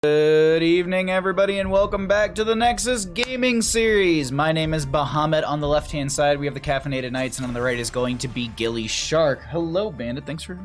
Good evening, everybody, and welcome back to the Nexus gaming series. My name is Bahamut. On the left-hand side, we have the Caffeinated Knights, and on the right is going to be gillyShark. Hello, Bandit. Thanks for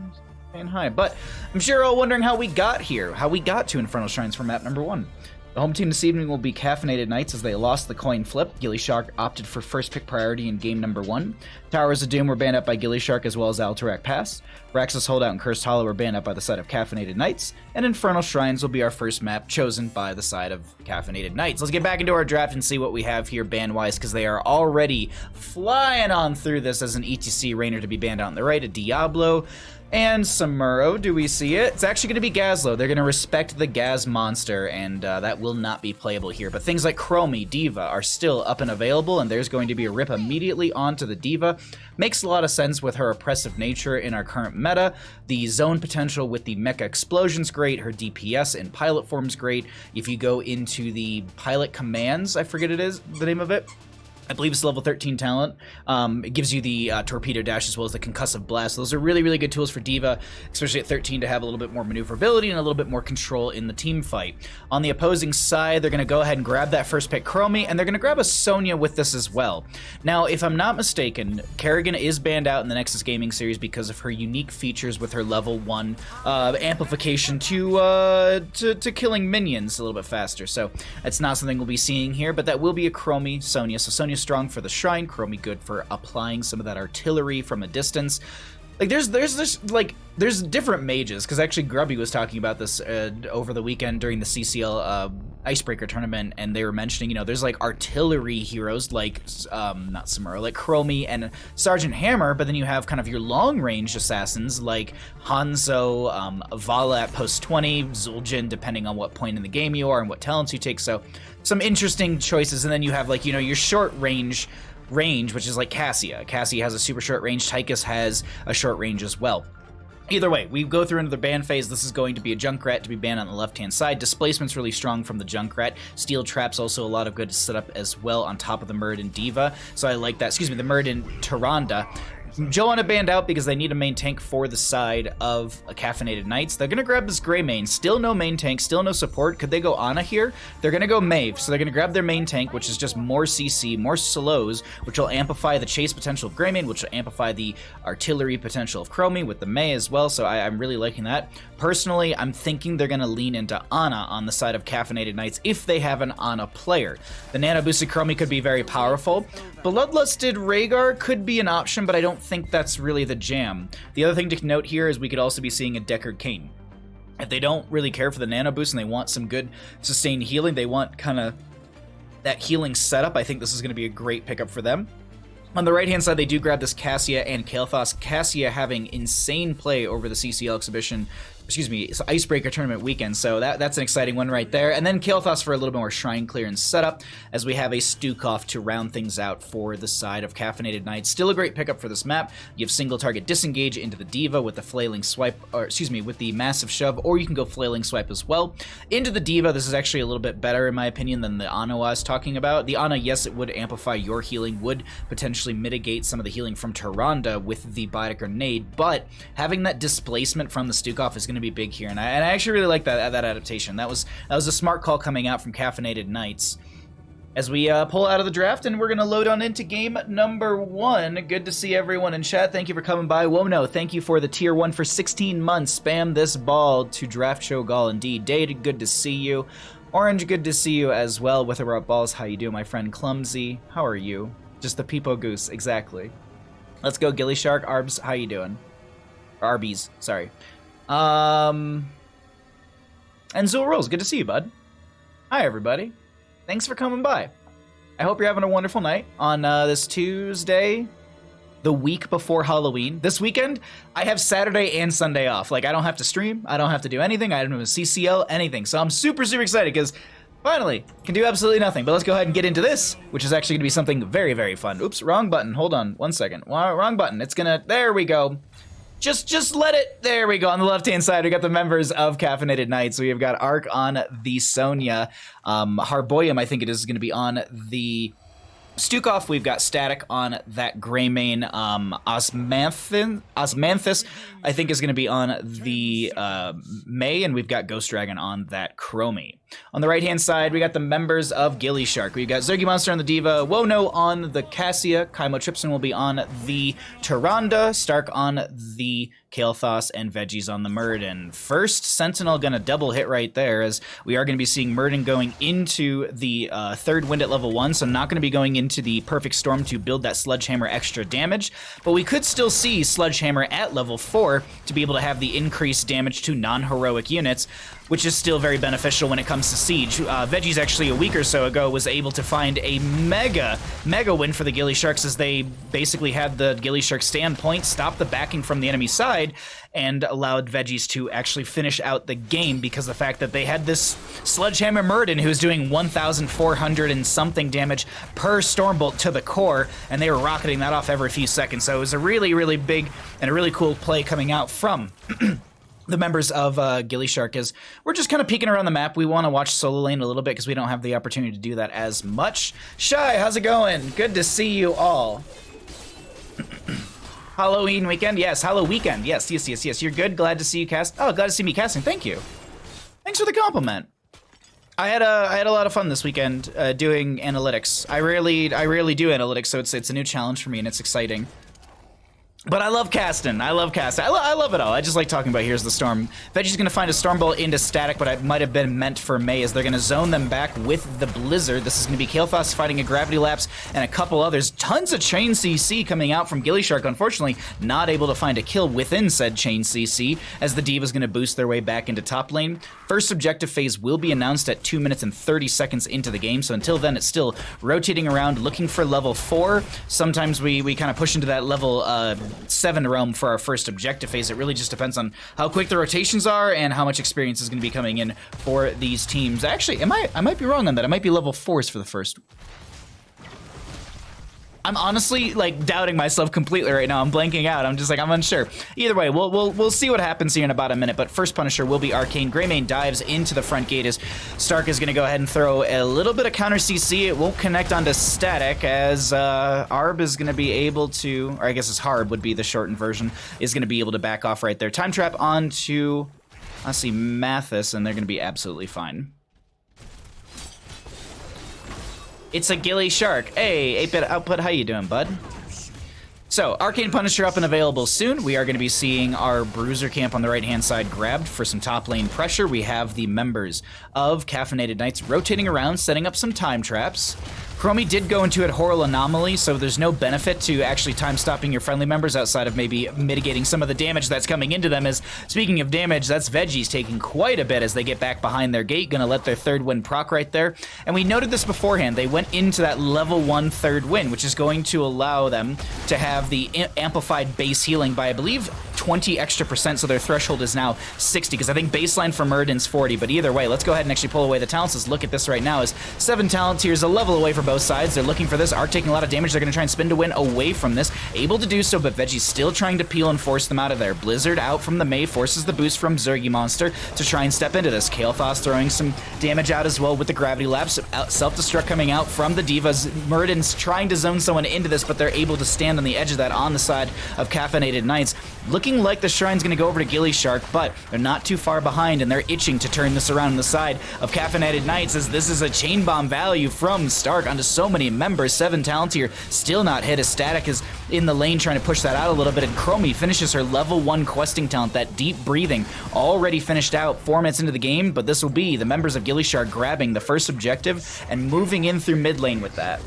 saying hi. But I'm sure you're all wondering how we got here, how we got to Infernal Shrines for map number 1. The home team this evening will be Caffeinated Knights as they lost the coin flip. gillyShark opted for first pick priority in game number 1. Towers of Doom were banned up by gillyShark as well as Alterac Pass. Raxus Holdout and Cursed Hollow were banned up by the side of Caffeinated Knights. And Infernal Shrines will be our first map chosen by the side of Caffeinated Knights. Let's get back into our draft and see what we have here ban-wise, because they are already flying on through this as an ETC Rainer to be banned out on the right, a Diablo, and Samuro. Do we see it? It's actually going to be Gazlo. They're going to respect the Gaz monster, and that will not be playable here. But things like Chromie, Diva are still up and available, and there's going to be a rip immediately onto the Diva. Makes a lot of sense with her oppressive nature in our current meta. The zone potential with the Mecha Explosion's great. Her DPS in pilot form's great. If you go into the pilot commands, I forget the name of it. I believe it's level 13 talent. It gives you the Torpedo Dash as well as the Concussive Blast. Those are really, really good tools for Diva, especially at 13 to have a little bit more maneuverability and a little bit more control in the team fight. On the opposing side, they're going to go ahead and grab that first pick Chromie, and they're going to grab a Sonya with this as well. Now, if I'm not mistaken, Kerrigan is banned out in the Nexus Gaming series because of her unique features with her level 1 amplification to killing minions a little bit faster. So that's not something we'll be seeing here, but that will be a Chromie Sonya. So Sonya strong for the shrine, Chromie good for applying some of that artillery from a distance. Like there's different mages, because actually Grubby was talking about this over the weekend during the CCL Icebreaker tournament, and they were mentioning, you know, there's like artillery heroes like not Samuro, like Chromie and Sergeant Hammer, but then you have kind of your long range assassins like Hanzo, Vala at post 20, Zul'jin, depending on what point in the game you are and what talents you take. So some interesting choices. And then you have, like, you know, your short range, which is like Cassia. Cassia has a super short range. Tychus has a short range as well. Either way, we go through into the ban phase. This is going to be a Junkrat to be banned on the left-hand side. Displacement's really strong from the Junkrat. Steel Trap's also a lot of good setup as well on top of the Muradin Diva. So I like that. Excuse me, the Muradin Tyrande. Joanna banned out because they need a main tank for the side of a Caffeinated Knights. They're going to grab this gray main. Still no main tank, still no support. Could they go Ana here? They're going to go Maeve. So they're going to grab their main tank, which is just more CC, more slows, which will amplify the chase potential of gray main, which will amplify the artillery potential of Chromie with the Mei as well. So I'm really liking that. Personally, I'm thinking they're going to lean into Ana on the side of Caffeinated Knights if they have an Ana player. The Nano Boosted Chromie could be very powerful. Bloodlusted Rhaegar could be an option, but I don't think that's really the jam. The other thing to note here is we could also be seeing a Deckard Cain. If they don't really care for the Nano Boost and they want some good sustained healing, they want kind of that healing setup, I think this is going to be a great pickup for them. On the right-hand side, they do grab this Cassia and Kael'thas. Cassia having insane play over the CCL exhibition, excuse me, it's Icebreaker tournament weekend, so that's an exciting one right there. And then Kael'thas for a little bit more shrine clearance setup, as we have a Stukov to round things out for the side of Caffeinated Knights. Still a great pickup for this map. You have single target disengage into the Diva with the flailing swipe, or excuse me, with the massive shove, or you can go flailing swipe as well. Into the Diva, this is actually a little bit better in my opinion than the Ana I was talking about. The Ana, yes, it would amplify your healing, would potentially mitigate some of the healing from Tyrande with the Biotic Grenade, but having that displacement from the Stukov is going to be big here, and I actually really like that adaptation. That was a smart call coming out from Caffeinated Knights. As we pull out of the draft, and we're going to load on into game number 1. Good to see everyone in chat. Thank you for coming by. Wono, thank you for the tier 1 for 16 months. Spam this ball to draft show Gall indeed. Dade, good to see you. Orange, good to see you as well. With or without balls, how you doing, my friend? Clumsy, how are you? Just the Peepo Goose, exactly. Let's go, gillyShark. Arbs, how you doing? Arby's, sorry. And Zul Rolls, good to see you, bud. Hi, everybody. Thanks for coming by. I hope you're having a wonderful night on this Tuesday, the week before Halloween. This weekend, I have Saturday and Sunday off. Like, I don't have to stream. I don't have to do anything. I don't have a CCL, anything. So I'm super, super excited because finally, can do absolutely nothing. But let's go ahead and get into this, which is actually going to be something very, very fun. Oops, wrong button. Hold on 1 second. Wrong button. It's going to, there we go. Just let it, there we go. On the left-hand side, we got the members of Caffeinated Knights. We have got Ark on the Sonya. Harboyam, I think it is going to be on the Stukov, we've got Static on that Greymane. Osmanthus, I think, is going to be on the May, and we've got Ghost Dragon on that Chromie. On the right-hand side, we got the members of gillyShark. We've got Zergy on the Diva, Wono on the Cassia, Kaimo Tripson will be on the Tyrande, Stark on the Kael'thas, and Veggies on the Murden. First Sentinel gonna double hit right there, as we are gonna be seeing Murden going into the third wind at level 1, so not gonna be going into the Perfect Storm to build that Sledgehammer extra damage, but we could still see Sledgehammer at level 4 to be able to have the increased damage to non-heroic units, which is still very beneficial when it comes to Siege. Veggies actually a week or so ago was able to find a mega win for the gillySharks, as they basically had the gillyShark stand point, stop the backing from the enemy side, and allowed Veggies to actually finish out the game because of the fact that they had this Sledgehammer Murden who was doing 1,400 and something damage per Stormbolt to the core, and they were rocketing that off every few seconds. So it was a really, really big and a really cool play coming out from the members of gillyShark. Is we're just kind of peeking around the map. We want to watch solo lane a little bit because we don't have the opportunity to do that as much. Shy, how's it going? Good to see you all. Halloween weekend? Yes, Halloween weekend. Yes. You're good? Glad to see you cast. Oh, glad to see me casting. Thank you. Thanks for the compliment. I had a lot of fun this weekend doing analytics. I rarely do analytics, so it's a new challenge for me and it's exciting. But I love casting. I love it all. I just like talking about Here's the Storm. Veggie's going to find a Stormbolt into Static, but it might have been meant for May, as they're going to zone them back with the Blizzard. This is going to be Kael'thas fighting a Gravity Lapse and a couple others. Tons of Chain CC coming out from gillyShark. Unfortunately, not able to find a kill within said Chain CC, as the Diva's going to boost their way back into top lane. First objective phase will be announced at 2 minutes and 30 seconds into the game, so until then, it's still rotating around, looking for level 4. Sometimes we kind of push into that level 7 realm for our first objective phase. It really just depends on how quick the rotations are and how much experience is going to be coming in for these teams. Actually, I might be wrong on that. It might be level 4s for the first. I'm honestly like doubting myself completely right now. I'm blanking out. I'm just like, I'm unsure. Either way, we'll see what happens here in about a minute. But first Punisher will be Arcane. Greymane dives into the front gate as Stark is going to go ahead and throw a little bit of counter CC. It won't connect onto Static, as Arb is going to be able to, or I guess it's Harb would be the shortened version, is going to be able to back off right there. Time trap onto, let's see, Mathis, and they're going to be absolutely fine. It's a gillyShark. Hey, 8-bit output, how you doing, bud? So, Arcane Punisher up and available soon. We are going to be seeing our Bruiser camp on the right-hand side grabbed for some top lane pressure. We have the members of Caffeinated Knights rotating around, setting up some time traps. Chromie did go into a Horror Anomaly, so there's no benefit to actually time-stopping your friendly members outside of maybe mitigating some of the damage that's coming into them. As, speaking of damage, that's Veggies taking quite a bit as they get back behind their gate, gonna let their third win proc right there. And we noted this beforehand, they went into that level 1 third win, which is going to allow them to have the amplified base healing by, I believe, 20 extra %, so their threshold is now 60, because I think baseline for Murden's 40, but either way, let's go ahead and actually pull away the talents. Let's look at this right now, as 7 talent tiers, a level away from both sides. They're looking for this. Arc taking a lot of damage. They're going to try and spin to win away from this. Able to do so, but Veggie's still trying to peel and force them out of there. Blizzard out from the May, forces the boost from Zergy Monster to try and step into this. Kael'thas throwing some damage out as well with the Gravity Lapse. Self-destruct coming out from the Divas. Murden's trying to zone someone into this, but they're able to stand on the edge of that on the side of Caffeinated Knights. Looking like the Shrine's going to go over to gillyShark, but they're not too far behind, and they're itching to turn this around on the side of Caffeinated Knights, as this is a chain bomb value from Stark onto so many members. 7 talent here, still not hit, as Static is in the lane trying to push that out a little bit, and Chromie finishes her level 1 questing talent, that deep breathing, already finished out 4 minutes into the game, but this will be the members of gillyShark grabbing the first objective and moving in through mid lane with that.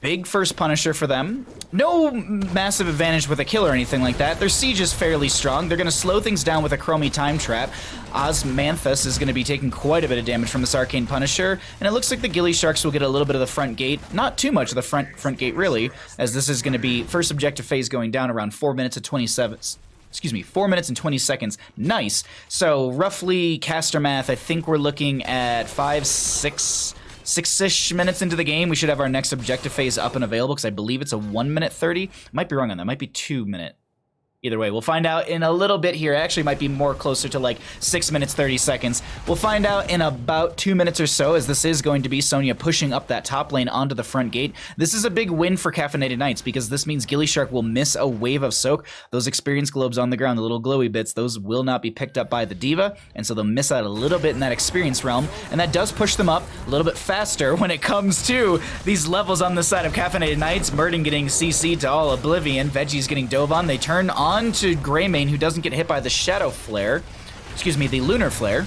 Big first Punisher for them. No massive advantage with a kill or anything like that. Their siege is fairly strong. They're going to slow things down with a Chromie time trap. Osmanthus is going to be taking quite a bit of damage from this Arcane Punisher, and it looks like the gillySharks will get a little bit of the front gate. Not too much of the front gate, really, as this is going to be first objective phase going down around 4 minutes and 27. Excuse me, 4 minutes and 20 seconds. Nice. So roughly, caster math, I think we're looking at 6-ish minutes into the game. We should have our next objective phase up and available, because I believe it's a 1 minute 30. Might be wrong on that. Might be 2 minute. Either way, we'll find out in a little bit here. Actually, might be more closer to like 6 minutes, 30 seconds. We'll find out in about 2 minutes or so, as this is going to be Sonya pushing up that top lane onto the front gate. This is a big win for Caffeinated Knights because this means gillyShark will miss a wave of soak. Those experience globes on the ground, the little glowy bits, those will not be picked up by the D.Va, and so they'll miss out a little bit in that experience realm, and that does push them up a little bit faster when it comes to these levels on the side of Caffeinated Knights. Murden getting CC'd to all oblivion. Veggie's getting dove on. They turn on to Greymane, who doesn't get hit by the Shadow Flare. Excuse me, the Lunar Flare.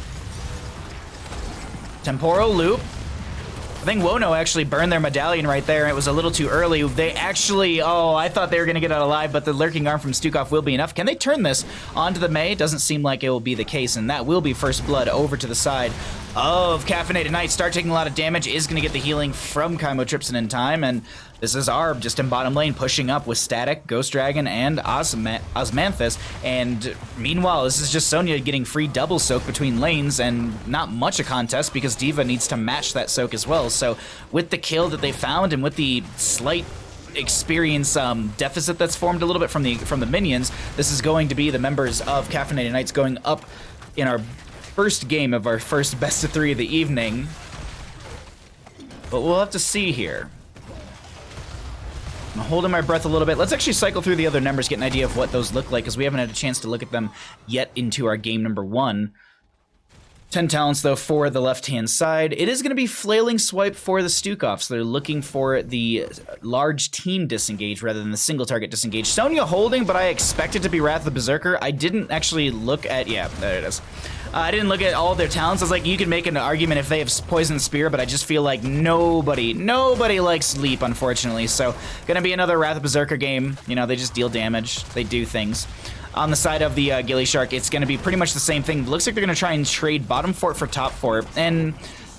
Temporal Loop. I think Wono actually burned their medallion right there, and it was a little too early. They actually, oh, I thought they were going to get out alive, but the Lurking Arm from Stukov will be enough. Can they turn this onto the Mei? Doesn't seem like it will be the case, and that will be first blood over to the side of Caffeinated Knights. Start taking a lot of damage, is going to get the healing from Chymotrypsin in time, and this is Arb just in bottom lane pushing up with Static, Ghost Dragon, and Osmanthus. And meanwhile, this is just Sonya getting free double soak between lanes, and not much a contest because D.Va needs to match that soak as well. So with the kill that they found and with the slight experience deficit that's formed a little bit from the minions, this is going to be the members of Caffeinated Knights going up in our first game of our first best of 3 of the evening. But we'll have to see here. I'm holding my breath a little bit. Let's actually cycle through the other numbers, get an idea of what those look like, because we haven't had a chance to look at them yet into our game number 1. 10 talents, though, for the left-hand side. It is going to be Flailing Swipe for the Stukov, so they're looking for the large team disengage rather than the single target disengage. Sonya holding, but I expect it to be Wrath of the Berserker. I didn't actually look at... Yeah, there it is. I didn't look at all their talents. I was like, you can make an argument if they have Poison Spear, but I just feel like nobody likes Leap, unfortunately. So, gonna be another Wrath of Berserker game. You know, they just deal damage. They do things. On the side of the gillyShark, it's gonna be pretty much the same thing. Looks like they're gonna try and trade bottom fort for top fort. And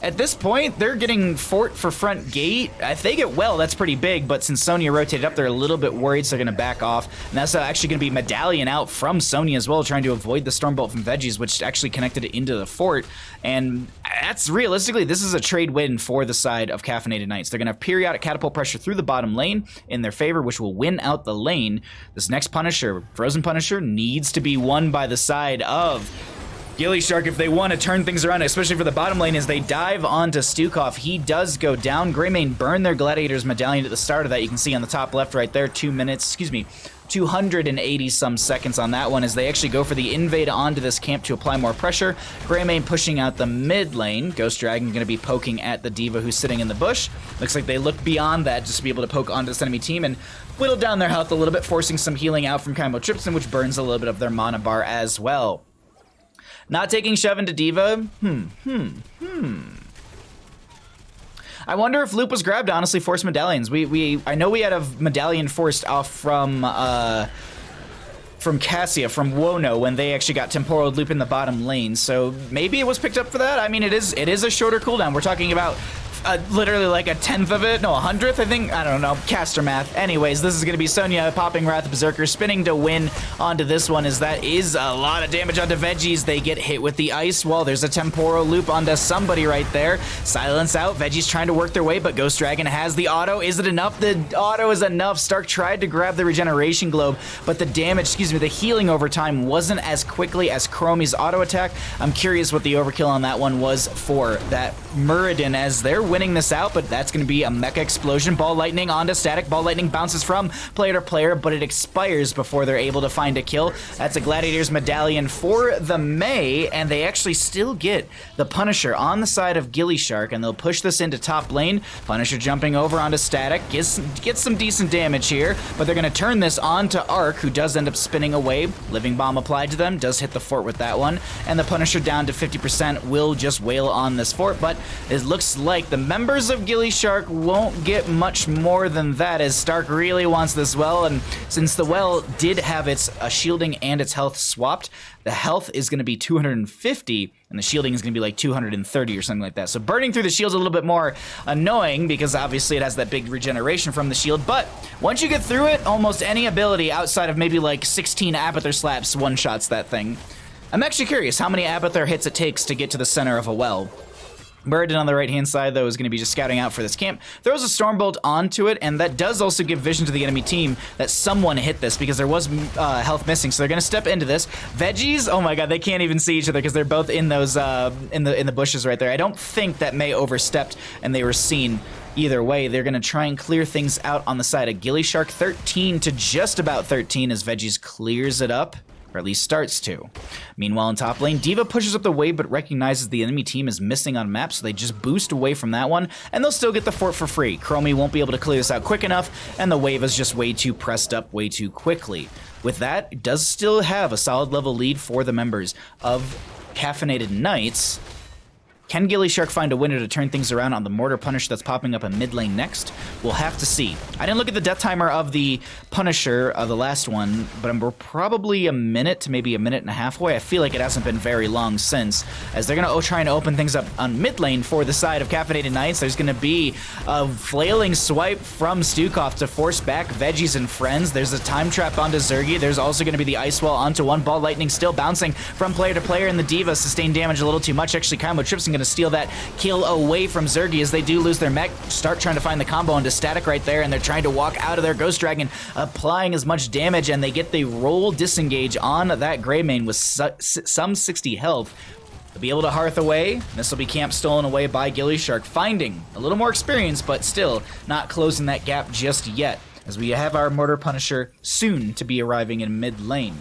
at this point, they're getting fort for front gate. If they get well, that's pretty big, but since Sonya rotated up, they're a little bit worried, so they're going to back off. And that's actually going to be Medallion out from Sonya as well, trying to avoid the Stormbolt from Veggies, which actually connected it into the fort. And that's realistically, this is a trade win for the side of Caffeinated Knights. They're going to have periodic catapult pressure through the bottom lane in their favor, which will win out the lane. This next Punisher, Frozen Punisher, needs to be won by the side of gillyShark if they want to turn things around, especially for the bottom lane as they dive onto Stukov. He does go down. Greymane burned their Gladiator's medallion at the start of that. You can see on the top left right there, 2 minutes, excuse me, 280 some seconds on that one as they actually go for the invade onto this camp to apply more pressure. Greymane pushing out the mid lane. Ghost Dragon going to be poking at the D.Va who's sitting in the bush. Looks like they look beyond that just to be able to poke onto this enemy team and whittle down their health a little bit, forcing some healing out from Chymotrypsin, which burns a little bit of their mana bar as well. Not taking shove into D.Va? I wonder if Loop was grabbed to honestly force medallions. I know we had a medallion forced off from Cassia, from Wono, when they actually got temporal loop in the bottom lane. So maybe it was picked up for that. I mean, it is a shorter cooldown. We're talking about literally like a 10th of it, no, 100th, I think. I don't know, caster math. Anyways, this is going to be Sonya popping Wrath of Berserker, spinning to win onto this one, as that is a lot of damage onto Veggies. They get hit with the ice wall. There's a temporal loop onto somebody right there. Silence out. Veggies trying to work their way, but Ghost Dragon has the auto. Is it enough? The auto is enough. Stark tried to grab the regeneration globe, but the damage, the healing over time wasn't as quickly as Chromie's auto attack. I'm curious what the overkill on that one was for that Muradin, as they're winning this out, but that's going to be a mecha explosion. Ball lightning onto Static. Ball lightning bounces from player to player, but it expires before they're able to find a kill. That's a Gladiator's medallion for the Mei, and they actually still get the Punisher on the side of gillyShark, and they'll push this into top lane. Punisher jumping over onto Static, gets some decent damage here, but they're going to turn this onto Arc, who does end up spinning away. Living Bomb applied to them, does hit the fort with that one, and the Punisher down to 50% will just wail on this fort, but it looks like the members of gillyShark won't get much more than that, as Stark really wants this well, and since the well did have its shielding and its health swapped, the health is going to be 250, and the shielding is going to be like 230 or something like that. So burning through the shield's a little bit more annoying, because obviously it has that big regeneration from the shield, but once you get through it, almost any ability outside of maybe like 16 Abathur slaps one-shots that thing. I'm actually curious how many Abathur hits it takes to get to the center of a well. Burden on the right-hand side, though, is going to be just scouting out for this camp. Throws a Stormbolt onto it, and that does also give vision to the enemy team that someone hit this because there was health missing. So they're going to step into this. Veggies, oh my god, they can't even see each other because they're both in those in the bushes right there. I don't think that May overstepped and they were seen. Either way, they're going to try and clear things out on the side of gillyShark. 13 to just about 13 as Veggies clears it up. Or at least starts to. Meanwhile, in top lane, D.Va pushes up the wave but recognizes the enemy team is missing on map, so they just boost away from that one, and they'll still get the fort for free. Chromie won't be able to clear this out quick enough, and the wave is just way too pressed up way too quickly. With that, it does still have a solid level lead for the members of Caffeinated Knights. Can gillyShark find a winner to turn things around on the Mortar Punisher that's popping up in mid lane next? We'll have to see. I didn't look at the death timer of the Punisher, the last one, but we're probably a minute to maybe a minute and a half away. I feel like it hasn't been very long since, as they're going to try and open things up on mid lane for the side of Caffeinated Knights. There's going to be a flailing swipe from Stukov to force back Veggies and friends. There's a time trap onto Zergy. There's also going to be the Ice Wall onto one. Ball Lightning still bouncing from player to player, and the D.Va sustained damage a little too much. Actually, Kaimo Tripson going to steal that kill away from Zergy as they do lose their mech. Start trying to find the combo into Static right there, and they're trying to walk out of their Ghost Dragon, applying as much damage, and they get the roll disengage on that Greymane with some 60 health. They'll be able to hearth away. This will be camp stolen away by gillyShark, finding a little more experience, but still not closing that gap just yet, as we have our Mortar Punisher soon to be arriving in mid lane.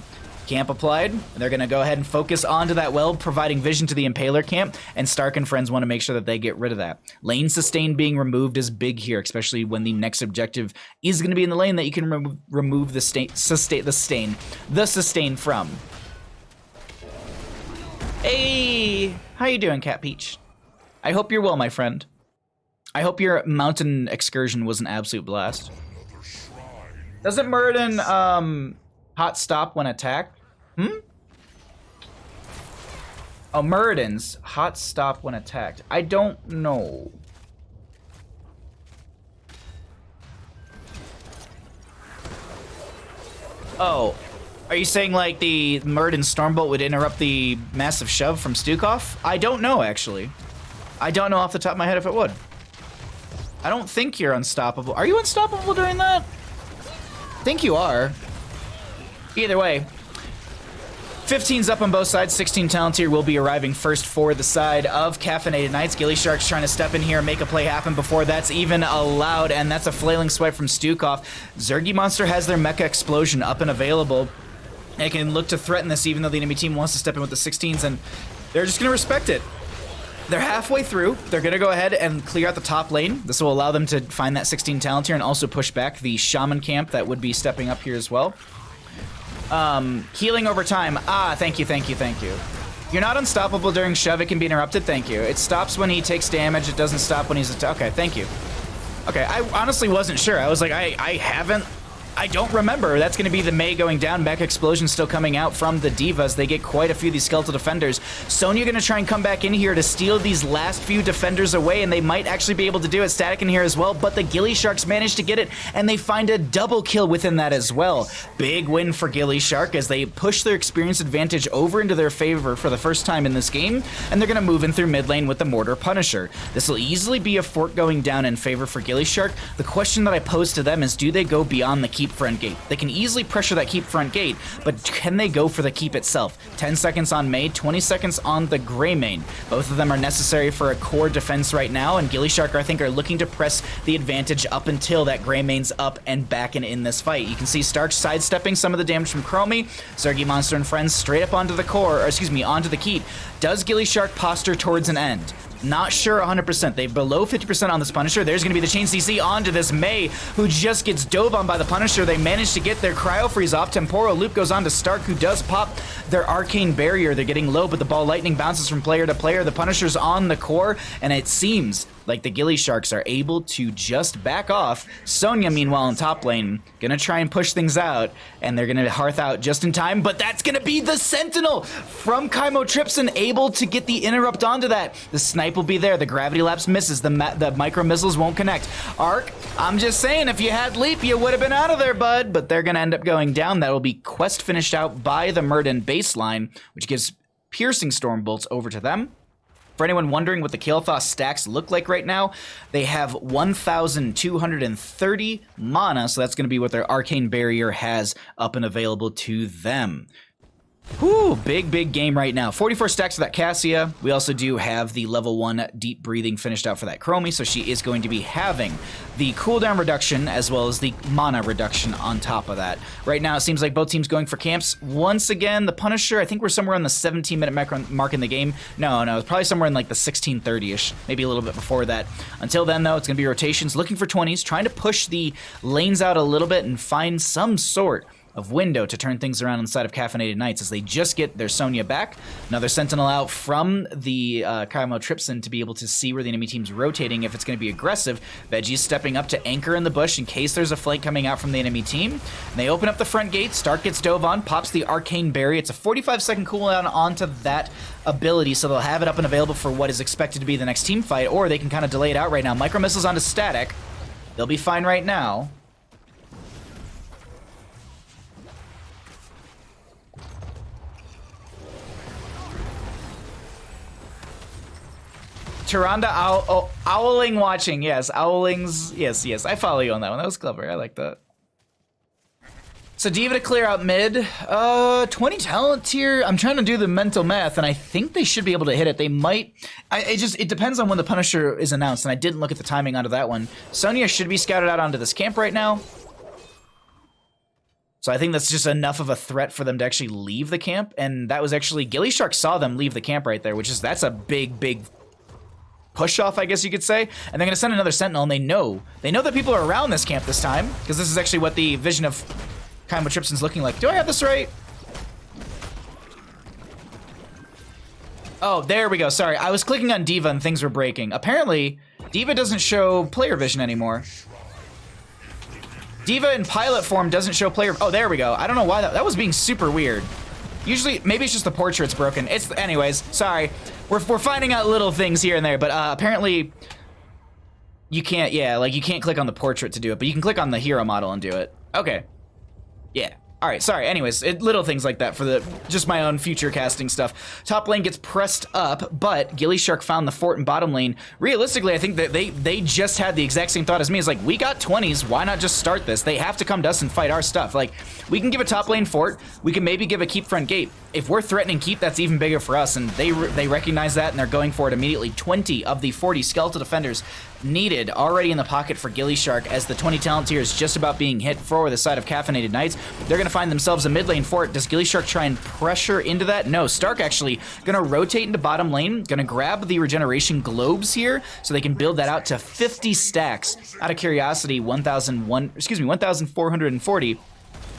Camp applied, and they're going to go ahead and focus onto that well, providing vision to the Impaler camp, and Stark and friends want to make sure that they get rid of that. Lane sustain being removed is big here, especially when the next objective is going to be in the lane that you can remove the sustain from. Hey, how you doing, Cat Peach? I hope you're well, my friend. I hope your mountain excursion was an absolute blast. Doesn't Muradin hot stop when attacked? Oh, Muradin's hot stop when attacked. I don't know. Oh, are you saying like the Muradin Stormbolt would interrupt the massive shove from Stukov? I don't know, actually. I don't know off the top of my head if it would. I don't think you're unstoppable. Are you unstoppable during that? I think you are. Either way, 15's up on both sides. 16 talent tier will be arriving first for the side of Caffeinated Knights. gillyShark's trying to step in here and make a play happen before that's even allowed, and that's a flailing swipe from Stukov. Zergy Monster has their Mecha Explosion up and available. They can look to threaten this even though the enemy team wants to step in with the 16s, and they're just going to respect it. They're halfway through. They're going to go ahead and clear out the top lane. This will allow them to find that 16 talent tier and also push back the Shaman camp that would be stepping up here as well. Healing over time. Ah, thank you, thank you, thank you. You're not unstoppable during shove. It can be interrupted. Thank you. It stops when he takes damage. It doesn't stop when he's... Okay, thank you. Okay, I honestly wasn't sure. I was like, I don't remember. That's going to be the Mei going down. Mech Explosion still coming out from the Divas. They get quite a few of these skeletal defenders. Sonya going to try and come back in here to steal these last few defenders away, and they might actually be able to do it. Static in here as well, but the gillySharks manage to get it, and they find a double kill within that as well. Big win for gillyShark as they push their experience advantage over into their favor for the first time in this game, and they're going to move in through mid lane with the Mortar Punisher. This will easily be a fort going down in favor for gillyShark. The question that I pose to them is, do they go beyond the keep front gate? They can easily pressure that keep front gate, but can they go for the keep itself? 10 seconds on Mei, 20 seconds on the Greymane. Both of them are necessary for a core defense right now, and gillyShark, I think, are looking to press the advantage up until that Greymane's up and back and in this fight. You can see Stark sidestepping some of the damage from Chromie. Zergy Monster and friends straight up onto the core, or excuse me, onto the keep. Does gillyShark posture towards an end? Not sure 100%. They're below 50% on this Punisher. There's going to be the chain CC onto this Mei, who just gets dove on by the Punisher. They manage to get their Cryo Freeze off. Temporal Loop goes on to Stark, who does pop their Arcane Barrier. They're getting low, but the Ball Lightning bounces from player to player. The Punisher's on the core, and it seems like the gillySharks are able to just back off. Sonya, meanwhile, in top lane, gonna try and push things out, and they're gonna hearth out just in time, but that's gonna be the Sentinel from Kaimo Tripson, able to get the interrupt onto that. The snipe will be there, the gravity lapse misses, the micro missiles won't connect. Arc, I'm just saying, if you had leap, you would have been out of there, bud, but they're gonna end up going down. That will be quest finished out by the Muradin baseline, which gives piercing storm bolts over to them. For anyone wondering what the Kael'thas stacks look like right now, they have 1,230 mana, so that's going to be what their Arcane Barrier has up and available to them. Whew, big game right now. 44 stacks for that Cassia. We also do have the level 1 Deep Breathing finished out for that Chromie, so she is going to be having the cooldown reduction as well as the mana reduction on top of that. Right now, it seems like both teams going for camps. Once again, the Punisher, I think we're somewhere on the 17-minute mark in the game. No, it's probably somewhere in like the 16:30-ish, maybe a little bit before that. Until then, though, it's going to be rotations, looking for 20s, trying to push the lanes out a little bit and find some sort of window to turn things around inside of Caffeinated Knights as they just get their Sonya back. Another Sentinel out from the Chymotrypsin to be able to see where the enemy team's rotating if it's going to be aggressive. Veggie's stepping up to anchor in the bush in case there's a flank coming out from the enemy team. And they open up the front gate. Stark gets dove on, pops the Arcane Berry. It's a 45-second cooldown onto that ability, so they'll have it up and available for what is expected to be the next team fight, or they can kind of delay it out right now. Micro Missiles onto Static. They'll be fine right now. Tyrande Owling watching, yes. Owlings, yes. I follow you on that one. That was clever. I like that. So D.Va to clear out mid. 20 talent tier. I'm trying to do the mental math, and I think they should be able to hit it. They might. It depends on when the Punisher is announced, and I didn't look at the timing onto that one. Sonya should be scouted out onto this camp right now. So I think that's just enough of a threat for them to actually leave the camp, and that was actually gillyShark saw them leave the camp right there, that's a big push off, I guess you could say. And they're gonna send another Sentinel, and they know that people are around this camp this time, because this is actually what the vision of Chymotrypsin's looking like. Do I have this right? Oh, there we go. Sorry, I was clicking on D.Va and things were breaking. Apparently, D.Va doesn't show player vision anymore. D.Va in pilot form doesn't show player. Oh, there we go. I don't know why that was being super weird. Usually, maybe it's just the portrait's broken. Anyways, sorry. We're finding out little things here and there, but apparently you can't, you can't click on the portrait to do it, but you can click on the hero model and do it. Okay. Yeah. All right, sorry. Anyways, little things like that for just my own future casting stuff. Top lane gets pressed up, but gillyShark found the fort in bottom lane. Realistically, I think that they just had the exact same thought as me. It's like, we got 20s, why not just start this? They have to come to us and fight our stuff. Like, we can give a top lane fort, we can maybe give a keep front gate. If we're threatening keep, that's even bigger for us, and they recognize that, and they're going for it immediately. 20 of the 40 skeletal defenders needed already in the pocket for gillyShark as the 20 talent tier is just about being hit for the side of Caffeinated Knights. They're going to find themselves a mid lane fort. Does gillyShark try and pressure into that? No. Stark actually going to rotate into bottom lane, going to grab the regeneration globes here so they can build that out to 50 stacks. Out of curiosity, 1,440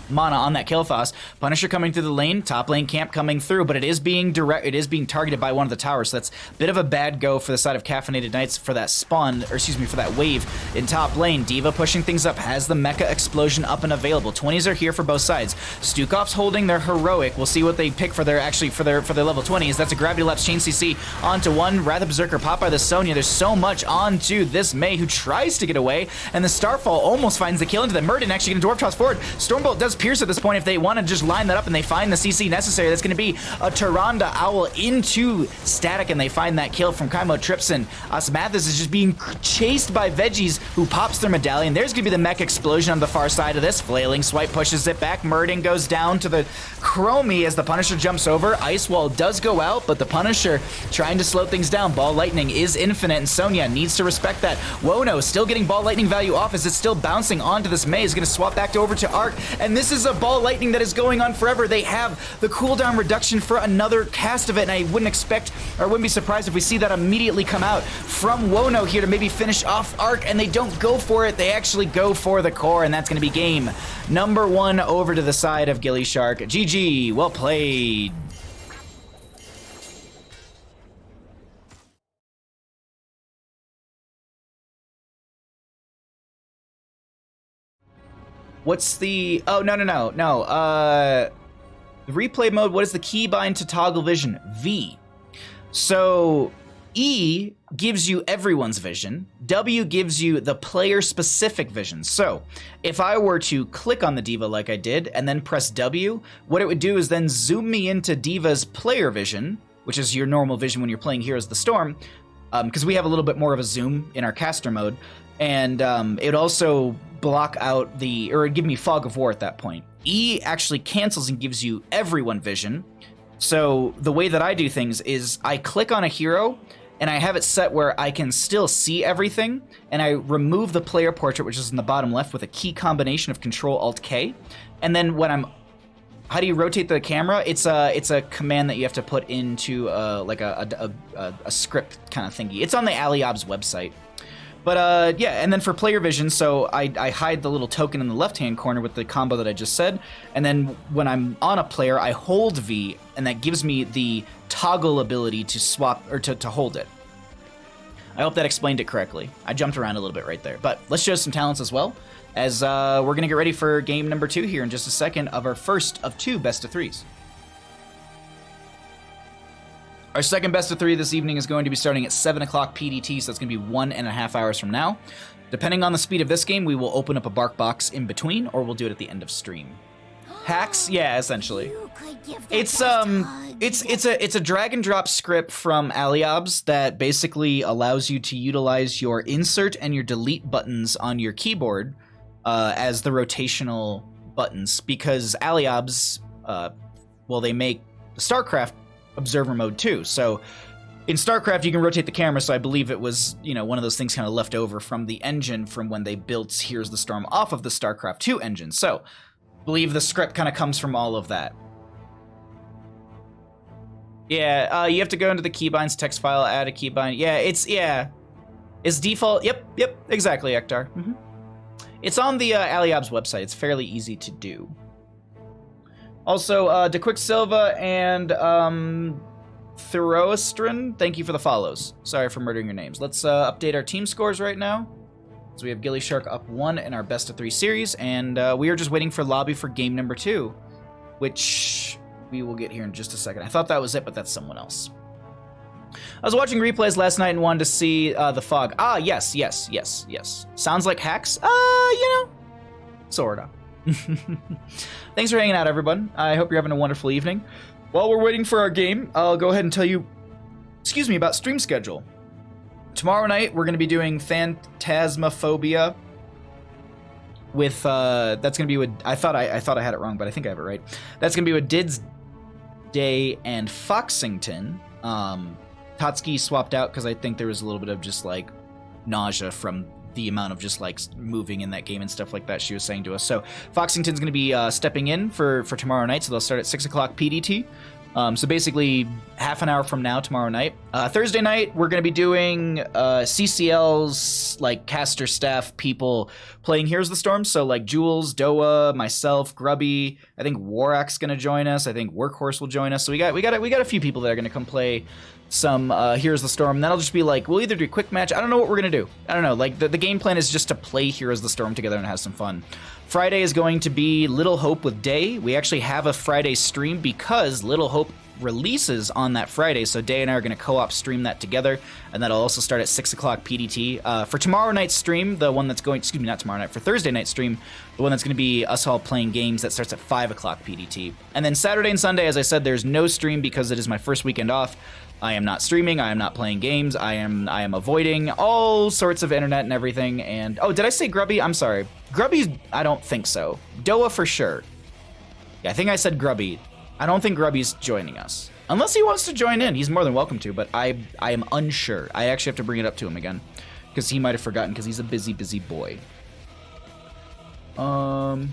mana on that Kael'thas. Punisher coming through the lane, top lane camp coming through, but it is being targeted by one of the towers, so that's a bit of a bad go for the side of Caffeinated Knights for that spawn, or excuse me, for that wave in top lane. D.Va pushing things up, has the Mecha Explosion up and available. 20s are here for both sides. Stukov's holding their heroic. We'll see what they pick for their level 20s. That's a Gravity Lapse Chain CC onto one. Rather Berserker pop by the Sonya. There's so much onto this Mei who tries to get away, and the Starfall almost finds the kill into the Murden, actually going to Dwarf Toss forward. Stormbolt does pierce at this point if they want to just line that up and they find the CC necessary. That's going to be a Tyrande Owl into Static, and they find that kill from Chymotrypsin. Osmathus is just being chased by Veggies, who pops their medallion. There's going to be the Mech Explosion on the far side of this. Flailing Swipe pushes it back. Murden goes down to the Chromie as the Punisher jumps over. Ice Wall does go out, but the Punisher trying to slow things down. Ball Lightning is infinite, and Sonya needs to respect that. Wono still getting Ball Lightning value off as it's still bouncing onto this Mei. Is going to swap back over to Arc, and this is a Ball Lightning that is going on forever. They have the cooldown reduction for another cast of it, and I wouldn't expect, or wouldn't be surprised if we see that immediately come out from Wono here to maybe finish off Arc, and they don't go for it. They actually go for the core, and that's going to be game number 1 over to the side of gillyShark. GG, well played. What's the... Oh, no. The replay mode, what is the keybind to toggle vision? V. So E gives you everyone's vision. W gives you the player-specific vision. So if I were to click on the D.Va like I did and then press W, what it would do is then zoom me into D.Va's player vision, which is your normal vision when you're playing Heroes of the Storm, because we have a little bit more of a zoom in our caster mode, and it would also block out or it'd give me Fog of War at that point. E actually cancels and gives you everyone vision. So the way that I do things is I click on a hero, and I have it set where I can still see everything, and I remove the player portrait, which is in the bottom left, with a key combination of Control-Alt-K. And then when how do you rotate the camera? It's a command that you have to put into like a script kind of thingy. It's on the Aliab's website. But yeah, and then for player vision, so I hide the little token in the left-hand corner with the combo that I just said, and then when I'm on a player, I hold V, and that gives me the toggle ability to swap, or to hold it. I hope that explained it correctly. I jumped around a little bit right there, but let's show some talents as well, as we're going to get ready for game number 2 here in just a second of our first of 2 best of 3s. Our second best of 3 this evening is going to be starting at 7 o'clock PDT, so that's going to be 1.5 hours from now. Depending on the speed of this game, we will open up a bark box in between, or we'll do it at the end of stream. Hacks? Yeah, essentially. It's a drag and drop script from Aliabs that basically allows you to utilize your insert and your delete buttons on your keyboard as the rotational buttons, because Aliabs, well, they make StarCraft observer mode too. So in StarCraft, you can rotate the camera, so I believe it was, one of those things kind of left over from the engine from when they built Here's the Storm off of the StarCraft 2 engine. So I believe the script kind of comes from all of that. Yeah, you have to go into the keybinds text file, add a keybind. Yeah, it's default. Yep, exactly, Ektar. Mm-hmm. It's on the Aliab's website. It's fairly easy to do. Also, DeQuicksilva and Thoroestrin, thank you for the follows. Sorry for murdering your names. Let's update our team scores right now. So we have gillyShark up 1 in our best of 3 series, and we are just waiting for lobby for game number 2, which we will get here in just a second. I thought that was it, but that's someone else. I was watching replays last night and wanted to see the fog. Ah, yes. Sounds like hacks? Sorta. Thanks for hanging out, everyone. I hope you're having a wonderful evening. While we're waiting for our game, I'll go ahead and tell you, about stream schedule. Tomorrow night, we're going to be doing Phantasmaphobia with, that's going to be with, I thought I had it wrong, but I think I have it right. That's going to be with Dids Day and Foxington. Tatsuki swapped out because I think there was a little bit of just, nausea from the amount of just moving in that game and stuff like that she was saying to us. So Foxington's going to be stepping in for tomorrow night, so they'll start at 6 o'clock PDT. So basically half an hour from now tomorrow night. Thursday night, we're going to be doing CCL's caster staff people playing Here's the Storm. So Jules, Doa, myself, Grubby. I think Warak's going to join us. I think Workhorse will join us. So we got a few people that are going to come play some Here's the Storm. That'll just be we'll either do a quick match. I don't know what we're going to do. I don't know. The game plan is just to play Here's the Storm together and have some fun. Friday is going to be Little Hope with Day. We actually have a Friday stream because Little Hope releases on that Friday, so Day and I are going to co-op stream that together, and that'll also start at 6 o'clock PDT. For tomorrow night's stream, the one that's going, not tomorrow night, for Thursday night's stream, the one that's going to be us all playing games, that starts at 5 o'clock PDT. And then Saturday and Sunday, as I said, there's no stream because it is my first weekend off. I am not streaming, I am not playing games, I am avoiding all sorts of internet and everything, and, oh, did I say Grubby? I'm sorry. Grubby, I don't think so. Doa for sure. Yeah, I think I said Grubby. I don't think Grubby's joining us. Unless he wants to join in, he's more than welcome to, but I am unsure. I actually have to bring it up to him again, because he might have forgotten, because he's a busy boy. Oh,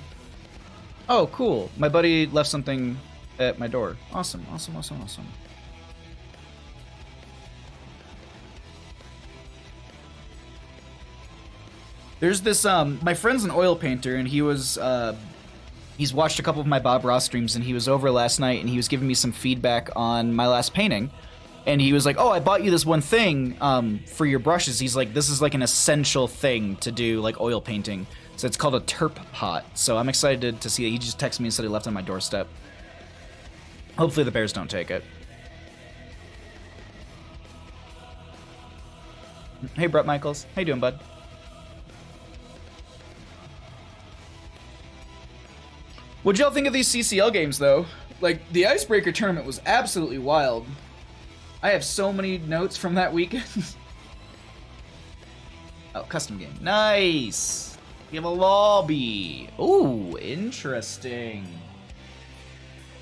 cool. My buddy left something at my door. Awesome. There's this, my friend's an oil painter, and he was, he's watched a couple of my Bob Ross streams, and he was over last night, and he was giving me some feedback on my last painting, and he was like, oh, I bought you this one thing, for your brushes. He's like, this is an essential thing to do, oil painting. So it's called a terp pot, so I'm excited to see it. He just texted me and said he left it on my doorstep. Hopefully the bears don't take it. Hey, Brett Michaels. How you doing, bud? What'd y'all think of these CCL games, though? The Icebreaker tournament was absolutely wild. I have so many notes from that weekend. Oh, custom game. Nice. We have a lobby. Ooh, interesting.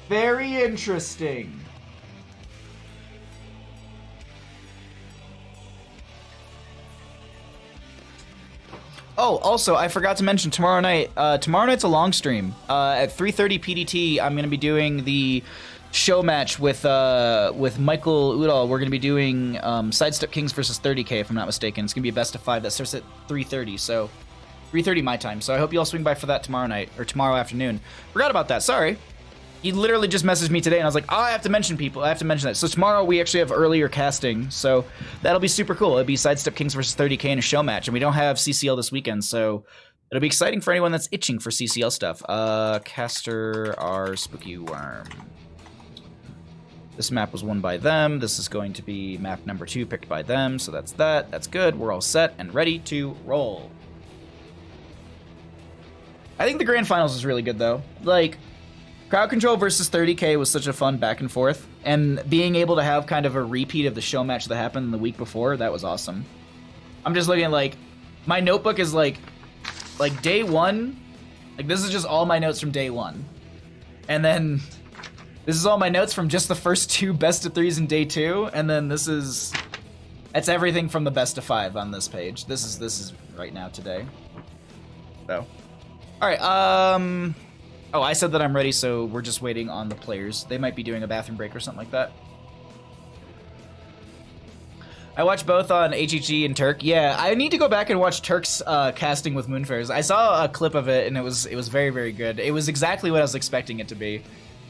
Very interesting. Oh, also, I forgot to mention tomorrow night. Tomorrow night's a long stream. At 3:30 PDT, I'm going to be doing the show match with Michael Udall. We're going to be doing Sidestep Kings versus 30K, if I'm not mistaken. It's going to be a best of 5 that starts at 3:30, so 3:30 my time. So I hope you all swing by for that tomorrow night, or tomorrow afternoon. Forgot about that, sorry. He literally just messaged me today, and I was like, oh, I have to mention people. I have to mention that. So tomorrow we actually have earlier casting, so that'll be super cool. It'll be Sidestep Kings versus 30K in a show match, and we don't have CCL this weekend, so it'll be exciting for anyone that's itching for CCL stuff. Caster our Spooky Worm. This map was won by them. This is going to be map number 2 picked by them, so that's that. That's good. We're all set and ready to roll. I think the grand finals is really good, though. Like, Crowd Control versus 30K was such a fun back and forth, and being able to have kind of a repeat of the show match that happened the week before, that was awesome. I'm just looking at, like, my notebook is like day 1, like this is just all my notes from day 1. And then this is all my notes from just the first 2 best of 3s in day 2, and then that's everything from the best of 5 on this page. This is right now today. So, all right, oh, I said that I'm ready, so we're just waiting on the players. They might be doing a bathroom break or something like that. I watched both on HHG and Turk. Yeah, I need to go back and watch Turk's casting with Moonfares. I saw a clip of it, and it was very, very good. It was exactly what I was expecting it to be.